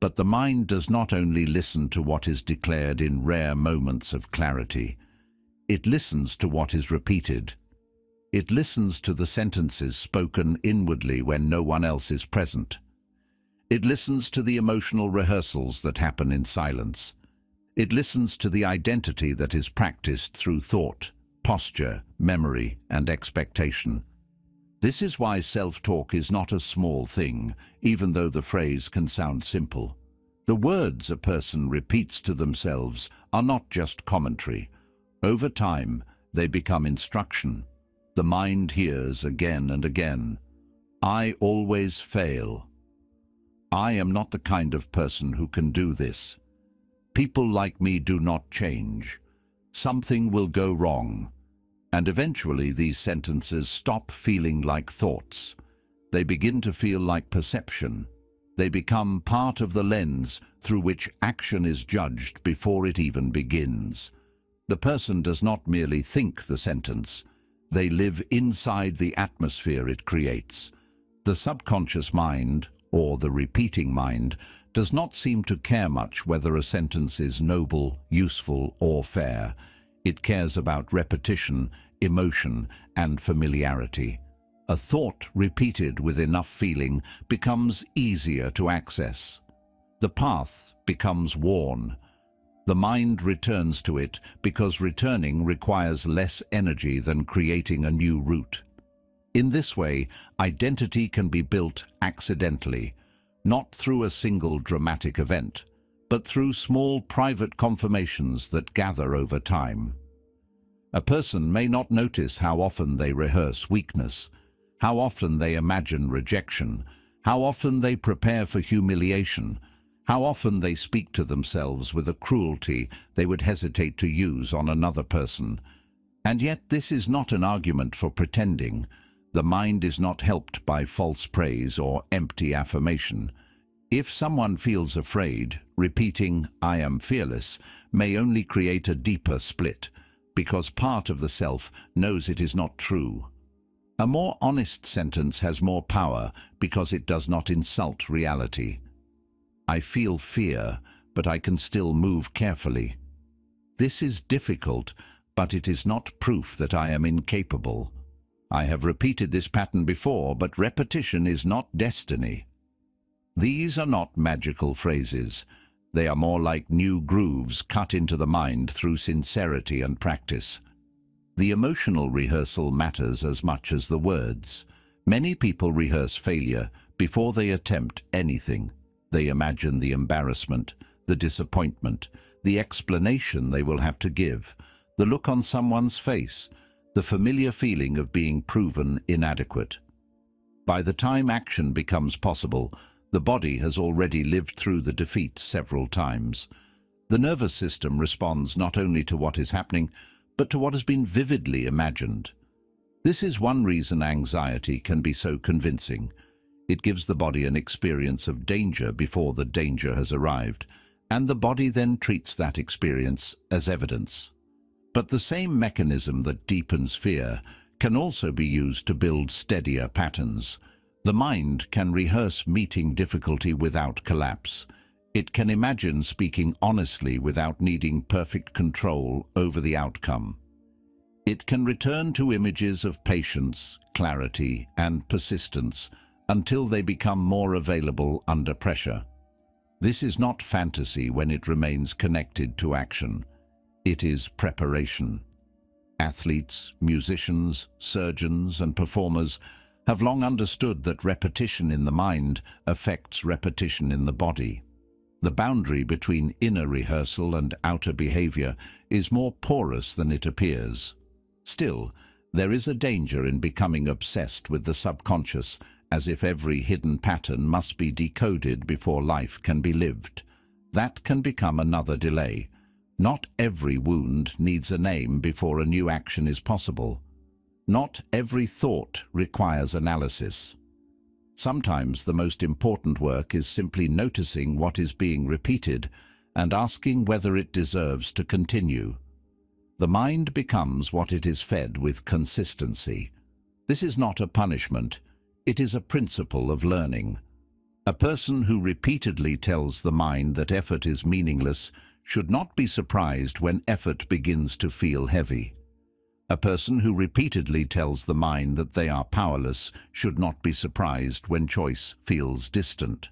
Speaker 1: but the mind does not only listen to what is declared in rare moments of clarity. It listens to what is repeated. It listens to the sentences spoken inwardly when no one else is present. It listens to the emotional rehearsals that happen in silence. It listens to the identity that is practiced through thought, posture, memory, and expectation. This is why self-talk is not a small thing, even though the phrase can sound simple. The words a person repeats to themselves are not just commentary. Over time, they become instruction. The mind hears again and again, "I always fail. I am not the kind of person who can do this. People like me do not change. Something will go wrong." And eventually these sentences stop feeling like thoughts. They begin to feel like perception. They become part of the lens through which action is judged before it even begins. The person does not merely think the sentence. They live inside the atmosphere it creates. The subconscious mind, or the repeating mind, does not seem to care much whether a sentence is noble, useful, or fair. It cares about repetition, emotion, and familiarity. A thought repeated with enough feeling becomes easier to access. The path becomes worn. The mind returns to it because returning requires less energy than creating a new route. In this way, identity can be built accidentally, not through a single dramatic event, but through small private confirmations that gather over time. A person may not notice how often they rehearse weakness, how often they imagine rejection, how often they prepare for humiliation, how often they speak to themselves with a cruelty they would hesitate to use on another person. And yet this is not an argument for pretending. The mind is not helped by false praise or empty affirmation. If someone feels afraid, repeating "I am fearless" may only create a deeper split, because part of the self knows it is not true. A more honest sentence has more power because it does not insult reality. "I feel fear, but I can still move carefully." This is difficult, but it is not proof that I am incapable. I have repeated this pattern before, but repetition is not destiny. These are not magical phrases. They are more like new grooves cut into the mind through sincerity and practice. The emotional rehearsal matters as much as the words. Many people rehearse failure before they attempt anything. They imagine the embarrassment, the disappointment, the explanation they will have to give, the look on someone's face, the familiar feeling of being proven inadequate. By the time action becomes possible, the body has already lived through the defeat several times. The nervous system responds not only to what is happening, but to what has been vividly imagined. This is one reason anxiety can be so convincing. It gives the body an experience of danger before the danger has arrived, and the body then treats that experience as evidence. But the same mechanism that deepens fear can also be used to build steadier patterns. The mind can rehearse meeting difficulty without collapse. It can imagine speaking honestly without needing perfect control over the outcome. It can return to images of patience, clarity, and persistence until they become more available under pressure. This is not fantasy when it remains connected to action. It is preparation. Athletes, musicians, surgeons, and performers have long understood that repetition in the mind affects repetition in the body. The boundary between inner rehearsal and outer behavior is more porous than it appears. Still, there is a danger in becoming obsessed with the subconscious, as if every hidden pattern must be decoded before life can be lived. That can become another delay. Not every wound needs a name before a new action is possible. Not every thought requires analysis. Sometimes the most important work is simply noticing what is being repeated and asking whether it deserves to continue. The mind becomes what it is fed with consistency. This is not a punishment, it is a principle of learning. A person who repeatedly tells the mind that effort is meaningless should not be surprised when effort begins to feel heavy. A person who repeatedly tells the mind that they are powerless should not be surprised when choice feels distant.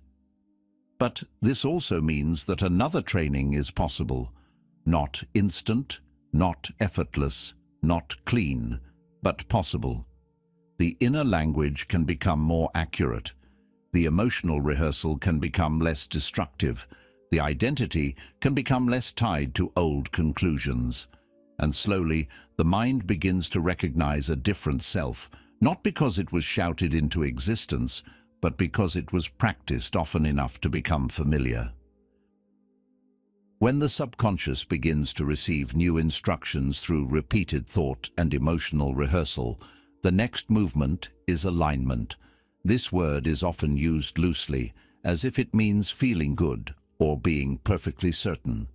Speaker 1: But this also means that another training is possible, not instant, not effortless, not clean, but possible. The inner language can become more accurate. The emotional rehearsal can become less destructive. The identity can become less tied to old conclusions. And slowly, the mind begins to recognize a different self, not because it was shouted into existence, but because it was practiced often enough to become familiar. When the subconscious begins to receive new instructions through repeated thought and emotional rehearsal, the next movement is alignment. This word is often used loosely, as if it means feeling good or being perfectly certain.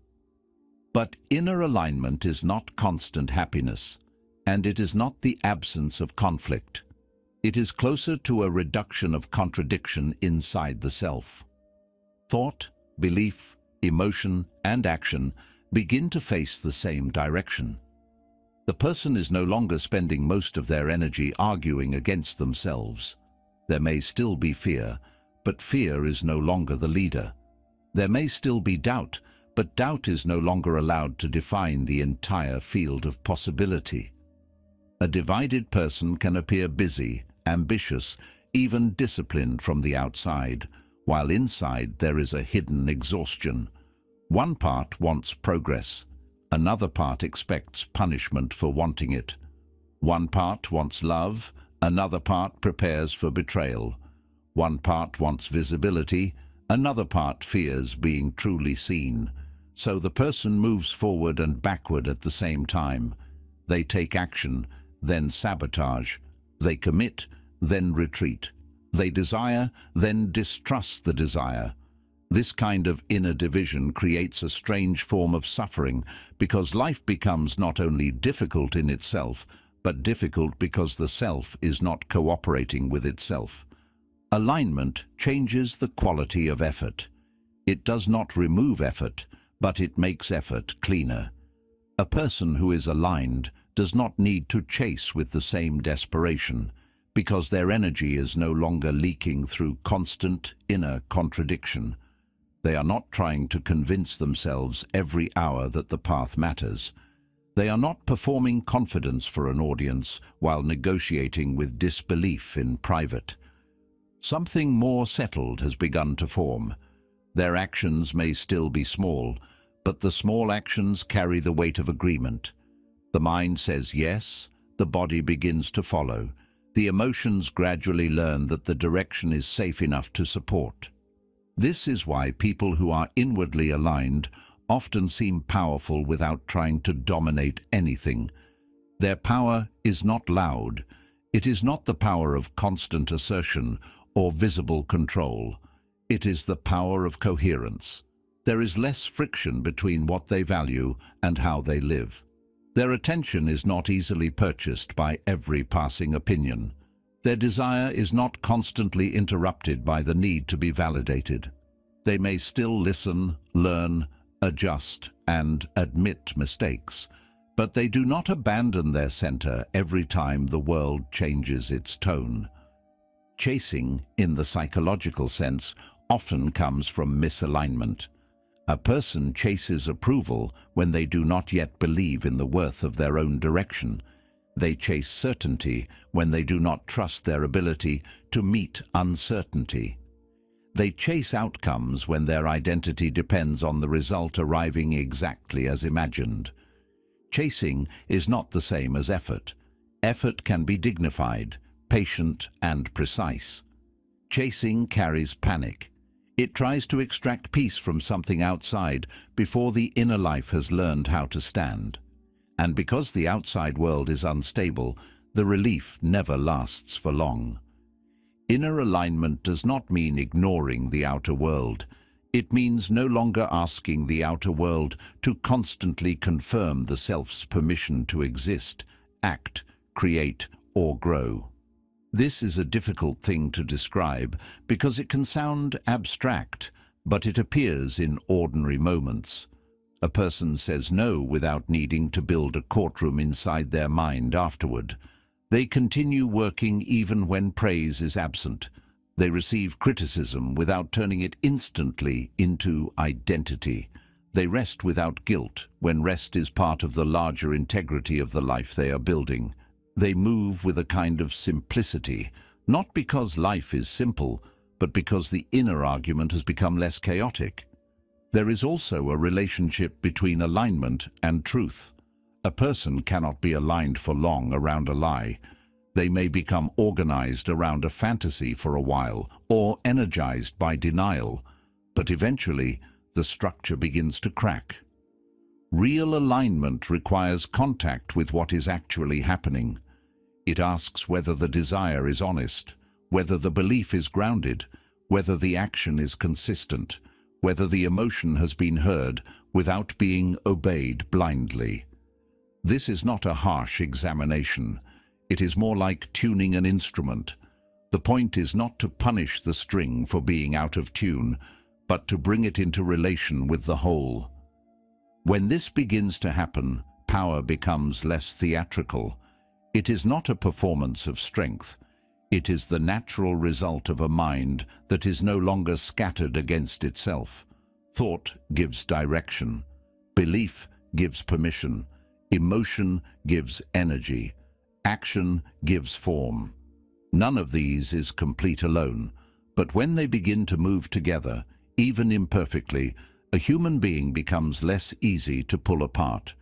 Speaker 1: But inner alignment is not constant happiness, and it is not the absence of conflict. It is closer to a reduction of contradiction inside the self. Thought, belief, emotion, and action begin to face the same direction. The person is no longer spending most of their energy arguing against themselves. There may still be fear, but fear is no longer the leader. There may still be doubt, but doubt is no longer allowed to define the entire field of possibility. A divided person can appear busy, ambitious, even disciplined from the outside, while inside there is a hidden exhaustion. One part wants progress. Another part expects punishment for wanting it. One part wants love. Another part prepares for betrayal. One part wants visibility. Another part fears being truly seen. So the person moves forward and backward at the same time. They take action, then sabotage. They commit, then retreat. They desire, then distrust the desire. This kind of inner division creates a strange form of suffering because life becomes not only difficult in itself, but difficult because the self is not cooperating with itself. Alignment changes the quality of effort. It does not remove effort, but it makes effort cleaner. A person who is aligned does not need to chase with the same desperation, because their energy is no longer leaking through constant inner contradiction. They are not trying to convince themselves every hour that the path matters. They are not performing confidence for an audience while negotiating with disbelief in private. Something more settled has begun to form. Their actions may still be small, but the small actions carry the weight of agreement. The mind says yes, the body begins to follow. The emotions gradually learn that the direction is safe enough to support. This is why people who are inwardly aligned often seem powerful without trying to dominate anything. Their power is not loud. It is not the power of constant assertion or visible control. It is the power of coherence. There is less friction between what they value and how they live. Their attention is not easily purchased by every passing opinion. Their desire is not constantly interrupted by the need to be validated. They may still listen, learn, adjust, and admit mistakes, but they do not abandon their center every time the world changes its tone. Chasing, in the psychological sense, often comes from misalignment. A person chases approval when they do not yet believe in the worth of their own direction. They chase certainty when they do not trust their ability to meet uncertainty. They chase outcomes when their identity depends on the result arriving exactly as imagined. Chasing is not the same as effort. Effort can be dignified, patient, and precise. Chasing carries panic. It tries to extract peace from something outside before the inner life has learned how to stand. And because the outside world is unstable, the relief never lasts for long. Inner alignment does not mean ignoring the outer world. It means no longer asking the outer world to constantly confirm the self's permission to exist, act, create, or grow. This is a difficult thing to describe because it can sound abstract, but it appears in ordinary moments. A person says no without needing to build a courtroom inside their mind afterward. They continue working even when praise is absent. They receive criticism without turning it instantly into identity. They rest without guilt when rest is part of the larger integrity of the life they are building. They move with a kind of simplicity, not because life is simple, but because the inner argument has become less chaotic. There is also a relationship between alignment and truth. A person cannot be aligned for long around a lie. They may become organized around a fantasy for a while, or energized by denial, but eventually the structure begins to crack. Real alignment requires contact with what is actually happening. It asks whether the desire is honest, whether the belief is grounded, whether the action is consistent, whether the emotion has been heard without being obeyed blindly. This is not a harsh examination. It is more like tuning an instrument. The point is not to punish the string for being out of tune, but to bring it into relation with the whole. When this begins to happen, power becomes less theatrical. It is not a performance of strength. It is the natural result of a mind that is no longer scattered against itself. Thought gives direction. Belief gives permission. Emotion gives energy. Action gives form. None of these is complete alone, but when they begin to move together, even imperfectly, a human being becomes less easy to pull apart.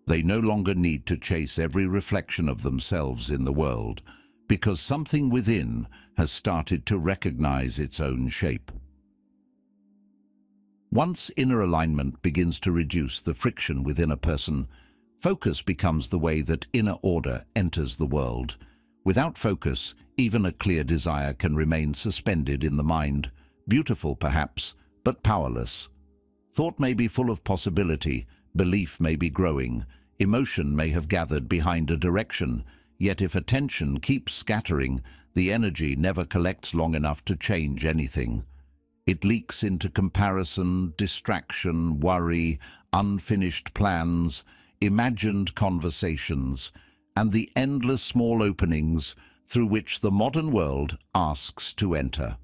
Speaker 1: They no longer need to chase every reflection of themselves in the world, because something within has started to recognize its own shape. Once inner alignment begins to reduce the friction within a person, focus becomes the way that inner order enters the world. Without focus, even a clear desire can remain suspended in the mind, beautiful perhaps, but powerless. Thought may be full of possibility, belief may be growing, emotion may have gathered behind a direction, yet if attention keeps scattering, the energy never collects long enough to change anything. It leaks into comparison, distraction, worry, unfinished plans, imagined conversations, and the endless small openings through which the modern world asks to enter.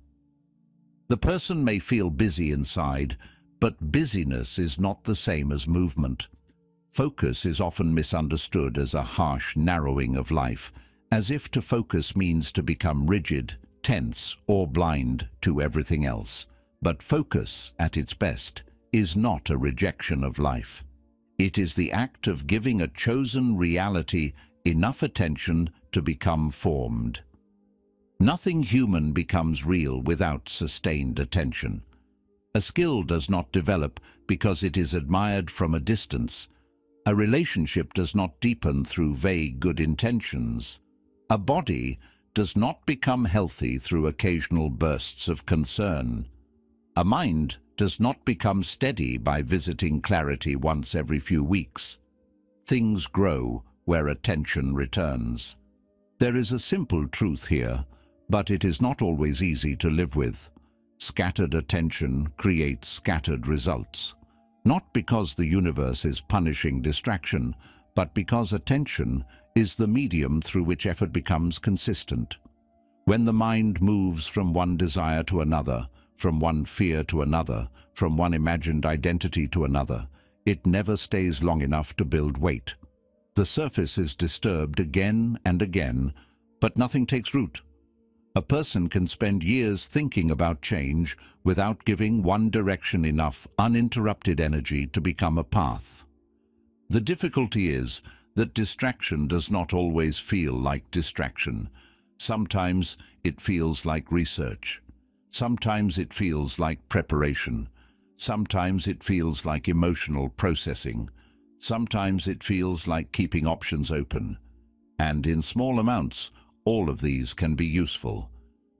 Speaker 1: The person may feel busy inside, but busyness is not the same as movement. Focus is often misunderstood as a harsh narrowing of life, as if to focus means to become rigid, tense, or blind to everything else. But focus, at its best, is not a rejection of life. It is the act of giving a chosen reality enough attention to become formed. Nothing human becomes real without sustained attention. A skill does not develop because it is admired from a distance. A relationship does not deepen through vague good intentions. A body does not become healthy through occasional bursts of concern. A mind does not become steady by visiting clarity once every few weeks. Things grow where attention returns. There is a simple truth here, but it is not always easy to live with. Scattered attention creates scattered results. Not because the universe is punishing distraction, but because attention is the medium through which effort becomes consistent. When the mind moves from one desire to another, from one fear to another, from one imagined identity to another, it never stays long enough to build weight. The surface is disturbed again and again, but nothing takes root. A person can spend years thinking about change without giving one direction enough uninterrupted energy to become a path. The difficulty is that distraction does not always feel like distraction. Sometimes it feels like research. Sometimes it feels like preparation. Sometimes it feels like emotional processing. Sometimes it feels like keeping options open. And in small amounts, all of these can be useful.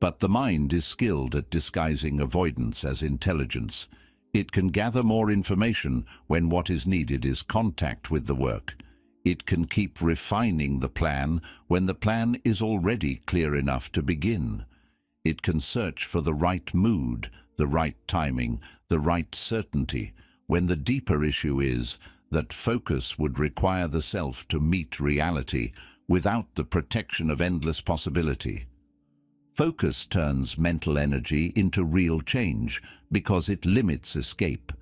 Speaker 1: But the mind is skilled at disguising avoidance as intelligence. It can gather more information when what is needed is contact with the work. It can keep refining the plan when the plan is already clear enough to begin. It can search for the right mood, the right timing, the right certainty, when the deeper issue is that focus would require the self to meet reality without the protection of endless possibility. Focus turns mental energy into real change because it limits escape.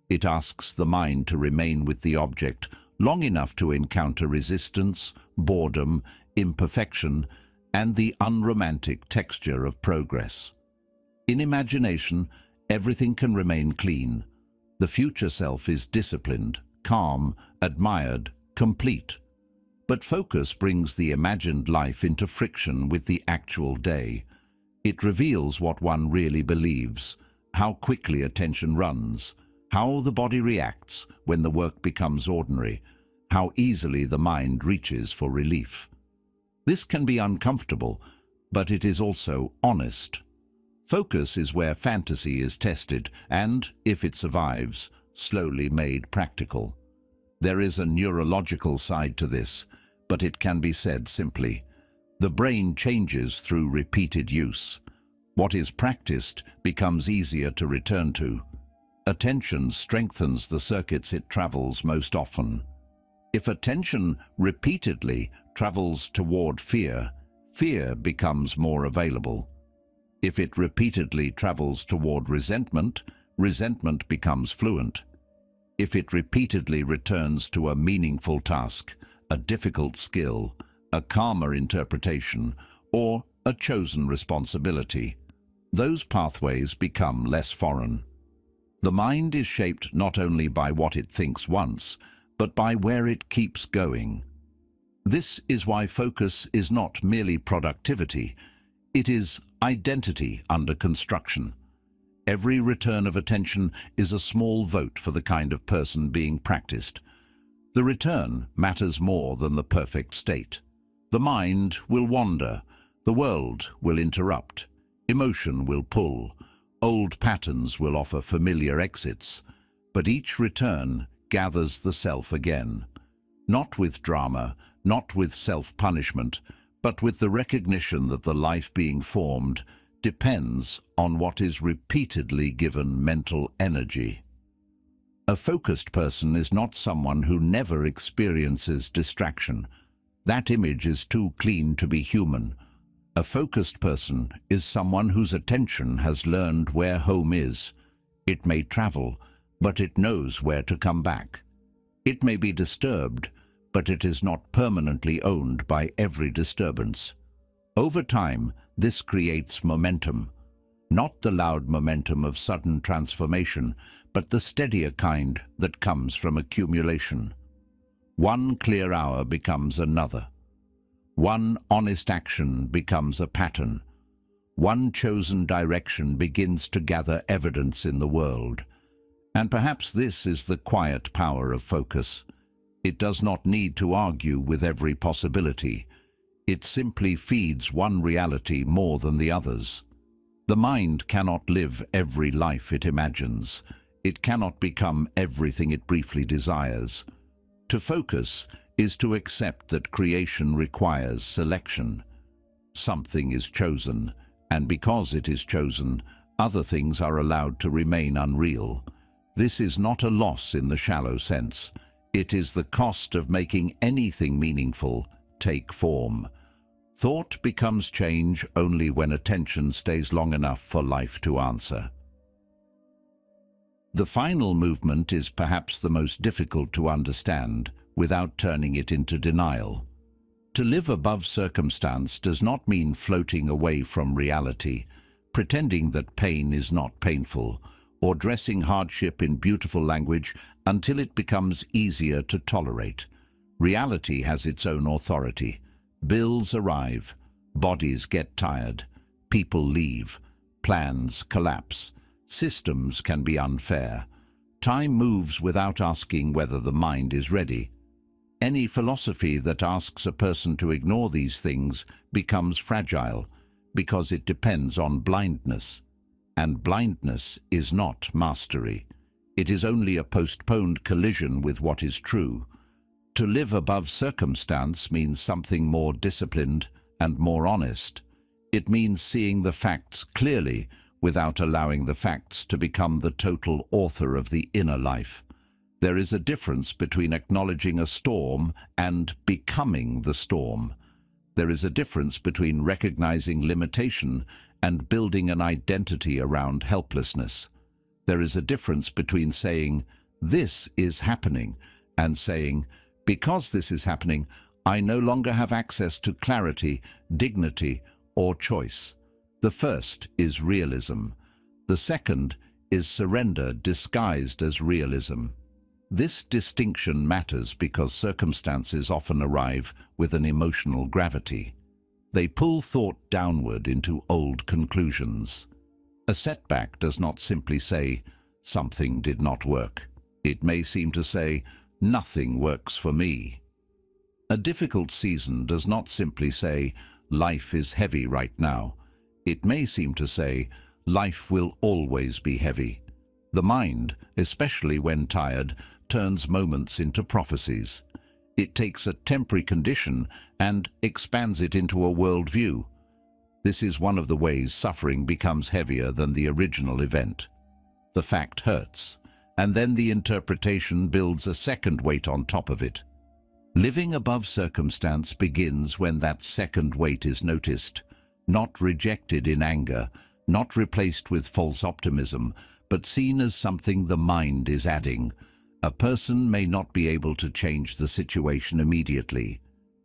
Speaker 1: It asks the mind to remain with the object long enough to encounter resistance, boredom, imperfection, and the unromantic texture of progress. In imagination, everything can remain clean. The future self is disciplined, calm, admired, complete. But focus brings the imagined life into friction with the actual day. It reveals what one really believes, how quickly attention runs, how the body reacts when the work becomes ordinary, how easily the mind reaches for relief. This can be uncomfortable, but it is also honest. Focus is where fantasy is tested and, if it survives, slowly made practical. There is a neurological side to this, but it can be said simply. The brain changes through repeated use. What is practiced becomes easier to return to. Attention strengthens the circuits it travels most often. If attention repeatedly travels toward fear, fear becomes more available. If it repeatedly travels toward resentment, resentment becomes fluent. If it repeatedly returns to a meaningful task, a difficult skill, a calmer interpretation, or a chosen responsibility, those pathways become less foreign. The mind is shaped not only by what it thinks once, but by where it keeps going. This is why focus is not merely productivity, it is identity under construction. Every return of attention is a small vote for the kind of person being practiced. The return matters more than the perfect state. The mind will wander, the world will interrupt, emotion will pull, old patterns will offer familiar exits, but each return gathers the self again. Not with drama, not with self-punishment, but with the recognition that the life being formed depends on what is repeatedly given mental energy. A focused person is not someone who never experiences distraction. That image is too clean to be human. A focused person is someone whose attention has learned where home is. It may travel, but it knows where to come back. It may be disturbed, but it is not permanently owned by every disturbance. Over time, this creates momentum. Not the loud momentum of sudden transformation, but the steadier kind that comes from accumulation. One clear hour becomes another. One honest action becomes a pattern. One chosen direction begins to gather evidence in the world. And perhaps this is the quiet power of focus. It does not need to argue with every possibility. It simply feeds one reality more than the others. The mind cannot live every life it imagines. It cannot become everything it briefly desires. To focus is to accept that creation requires selection. Something is chosen, and because it is chosen, other things are allowed to remain unreal. This is not a loss in the shallow sense. It is the cost of making anything meaningful take form. Thought becomes change only when attention stays long enough for life to answer. The final movement is perhaps the most difficult to understand without turning it into denial. To live above circumstance does not mean floating away from reality, pretending that pain is not painful, or dressing hardship in beautiful language until it becomes easier to tolerate. Reality has its own authority. Bills arrive, bodies get tired, people leave, plans collapse, systems can be unfair. Time moves without asking whether the mind is ready. Any philosophy that asks a person to ignore these things becomes fragile because it depends on blindness. And blindness is not mastery. It is only a postponed collision with what is true. To live above circumstance means something more disciplined and more honest. It means seeing the facts clearly without allowing the facts to become the total author of the inner life. There is a difference between acknowledging a storm and becoming the storm. There is a difference between recognizing limitation and building an identity around helplessness. There is a difference between saying, "This is happening," and saying, "Because this is happening, I no longer have access to clarity, dignity, or choice." The first is realism. The second is surrender disguised as realism. This distinction matters because circumstances often arrive with an emotional gravity. They pull thought downward into old conclusions. A setback does not simply say, "Something did not work." It may seem to say, "Nothing works for me." A difficult season does not simply say, "Life is heavy right now." It may seem to say, "Life will always be heavy." The mind, especially when tired, turns moments into prophecies. It takes a temporary condition and expands it into a worldview. This is one of the ways suffering becomes heavier than the original event. The fact hurts, and then the interpretation builds a second weight on top of it. Living above circumstance begins when that second weight is noticed, not rejected in anger, not replaced with false optimism, but seen as something the mind is adding. A person may not be able to change the situation immediately.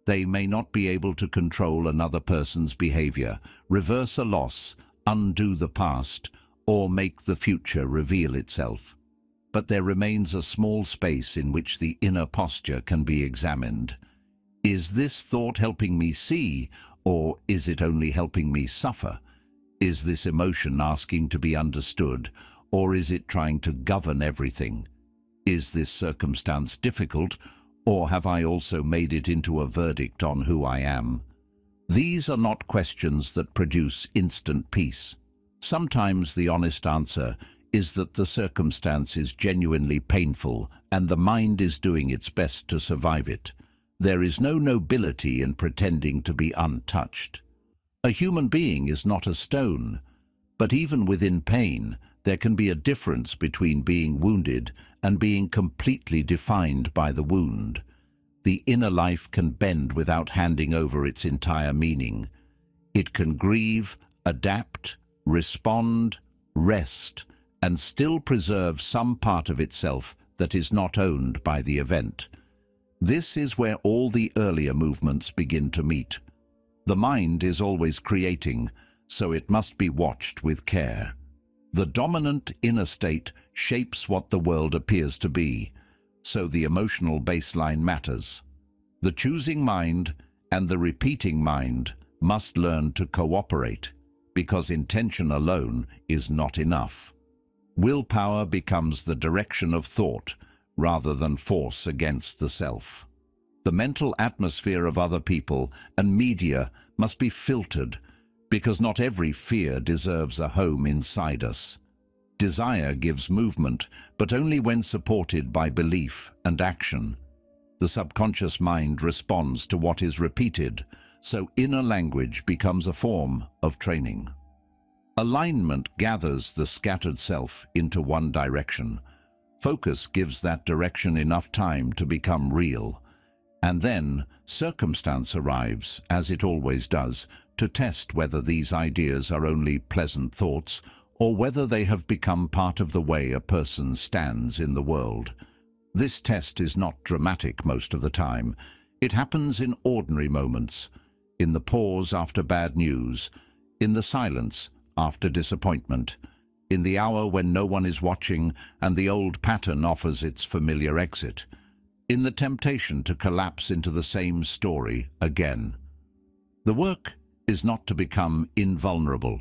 Speaker 1: They may not be able to control another person's behavior, reverse a loss, undo the past, or make the future reveal itself. But there remains a small space in which the inner posture can be examined. Is this thought helping me see, or is it only helping me suffer? Is this emotion asking to be understood, or is it trying to govern everything? Is this circumstance difficult, or have I also made it into a verdict on who I am? These are not questions that produce instant peace. Sometimes the honest answer is that the circumstance is genuinely painful and the mind is doing its best to survive it. There is no nobility in pretending to be untouched. A human being is not a stone, but even within pain, there can be a difference between being wounded and being completely defined by the wound. The inner life can bend without handing over its entire meaning. It can grieve, adapt, respond, rest, and still preserve some part of itself that is not owned by the event. This is where all the earlier movements begin to meet. The mind is always creating, so it must be watched with care. The dominant inner state shapes what the world appears to be, so the emotional baseline matters. The choosing mind and the repeating mind must learn to cooperate, because intention alone is not enough. Willpower becomes the direction of thought rather than force against the self. The mental atmosphere of other people and media must be filtered, because not every fear deserves a home inside us. Desire gives movement, but only when supported by belief and action. The subconscious mind responds to what is repeated, so inner language becomes a form of training. Alignment gathers the scattered self into one direction. Focus gives that direction enough time to become real. And then circumstance arrives, as it always does, to test whether these ideas are only pleasant thoughts or whether they have become part of the way a person stands in the world. This test is not dramatic most of the time. It happens in ordinary moments, in the pause after bad news, in the silence after disappointment, in the hour when no one is watching and the old pattern offers its familiar exit, in the temptation to collapse into the same story again. The work is not to become invulnerable.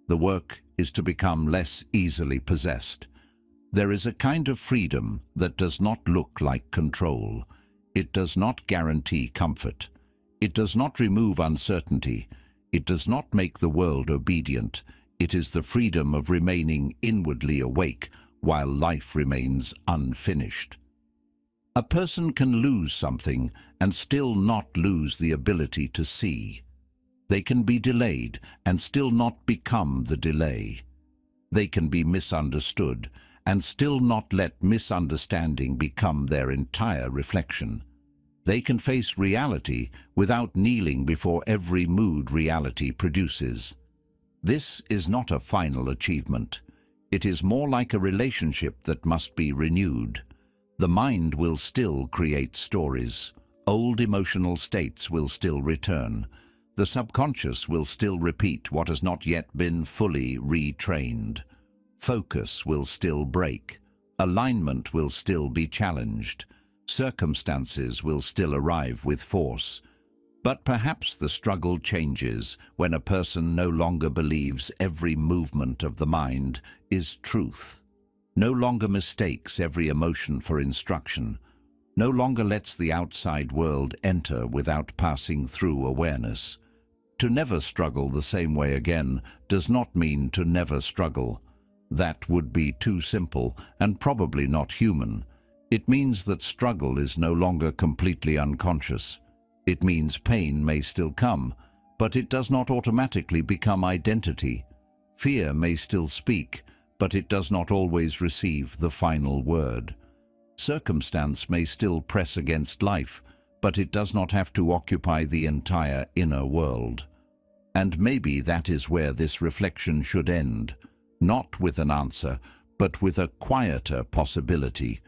Speaker 1: The work is to become less easily possessed. There is a kind of freedom that does not look like control. It does not guarantee comfort. It does not remove uncertainty. It does not make the world obedient. It is the freedom of remaining inwardly awake while life remains unfinished. A person can lose something and still not lose the ability to see. They can be delayed and still not become the delay. They can be misunderstood and still not let misunderstanding become their entire reflection. They can face reality without kneeling before every mood reality produces. This is not a final achievement. It is more like a relationship that must be renewed. The mind will still create stories. Old emotional states will still return. The subconscious will still repeat what has not yet been fully retrained. Focus will still break. Alignment will still be challenged. Circumstances will still arrive with force. But perhaps the struggle changes when a person no longer believes every movement of the mind is truth. No longer mistakes every emotion for instruction. No longer lets the outside world enter without passing through awareness. To never struggle the same way again does not mean to never struggle. That would be too simple and probably not human. It means that struggle is no longer completely unconscious. It means pain may still come, but it does not automatically become identity. Fear may still speak, but it does not always receive the final word. Circumstance may still press against life, but it does not have to occupy the entire inner world. And maybe that is where this reflection should end, not with an answer, but with a quieter possibility.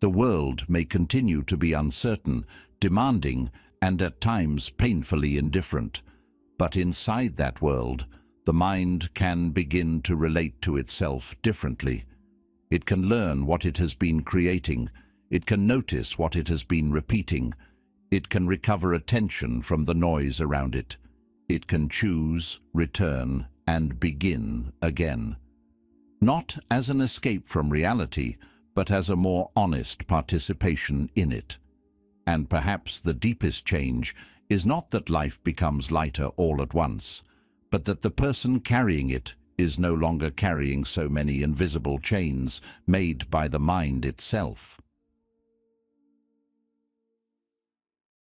Speaker 1: The world may continue to be uncertain, demanding, and at times painfully indifferent, but inside that world, the mind can begin to relate to itself differently. It can learn what it has been creating. It can notice what it has been repeating. It can recover attention from the noise around it. It can choose, return, and begin again. Not as an escape from reality, but as a more honest participation in it. And perhaps the deepest change is not that life becomes lighter all at once, but that the person carrying it is no longer carrying so many invisible chains made by the mind itself.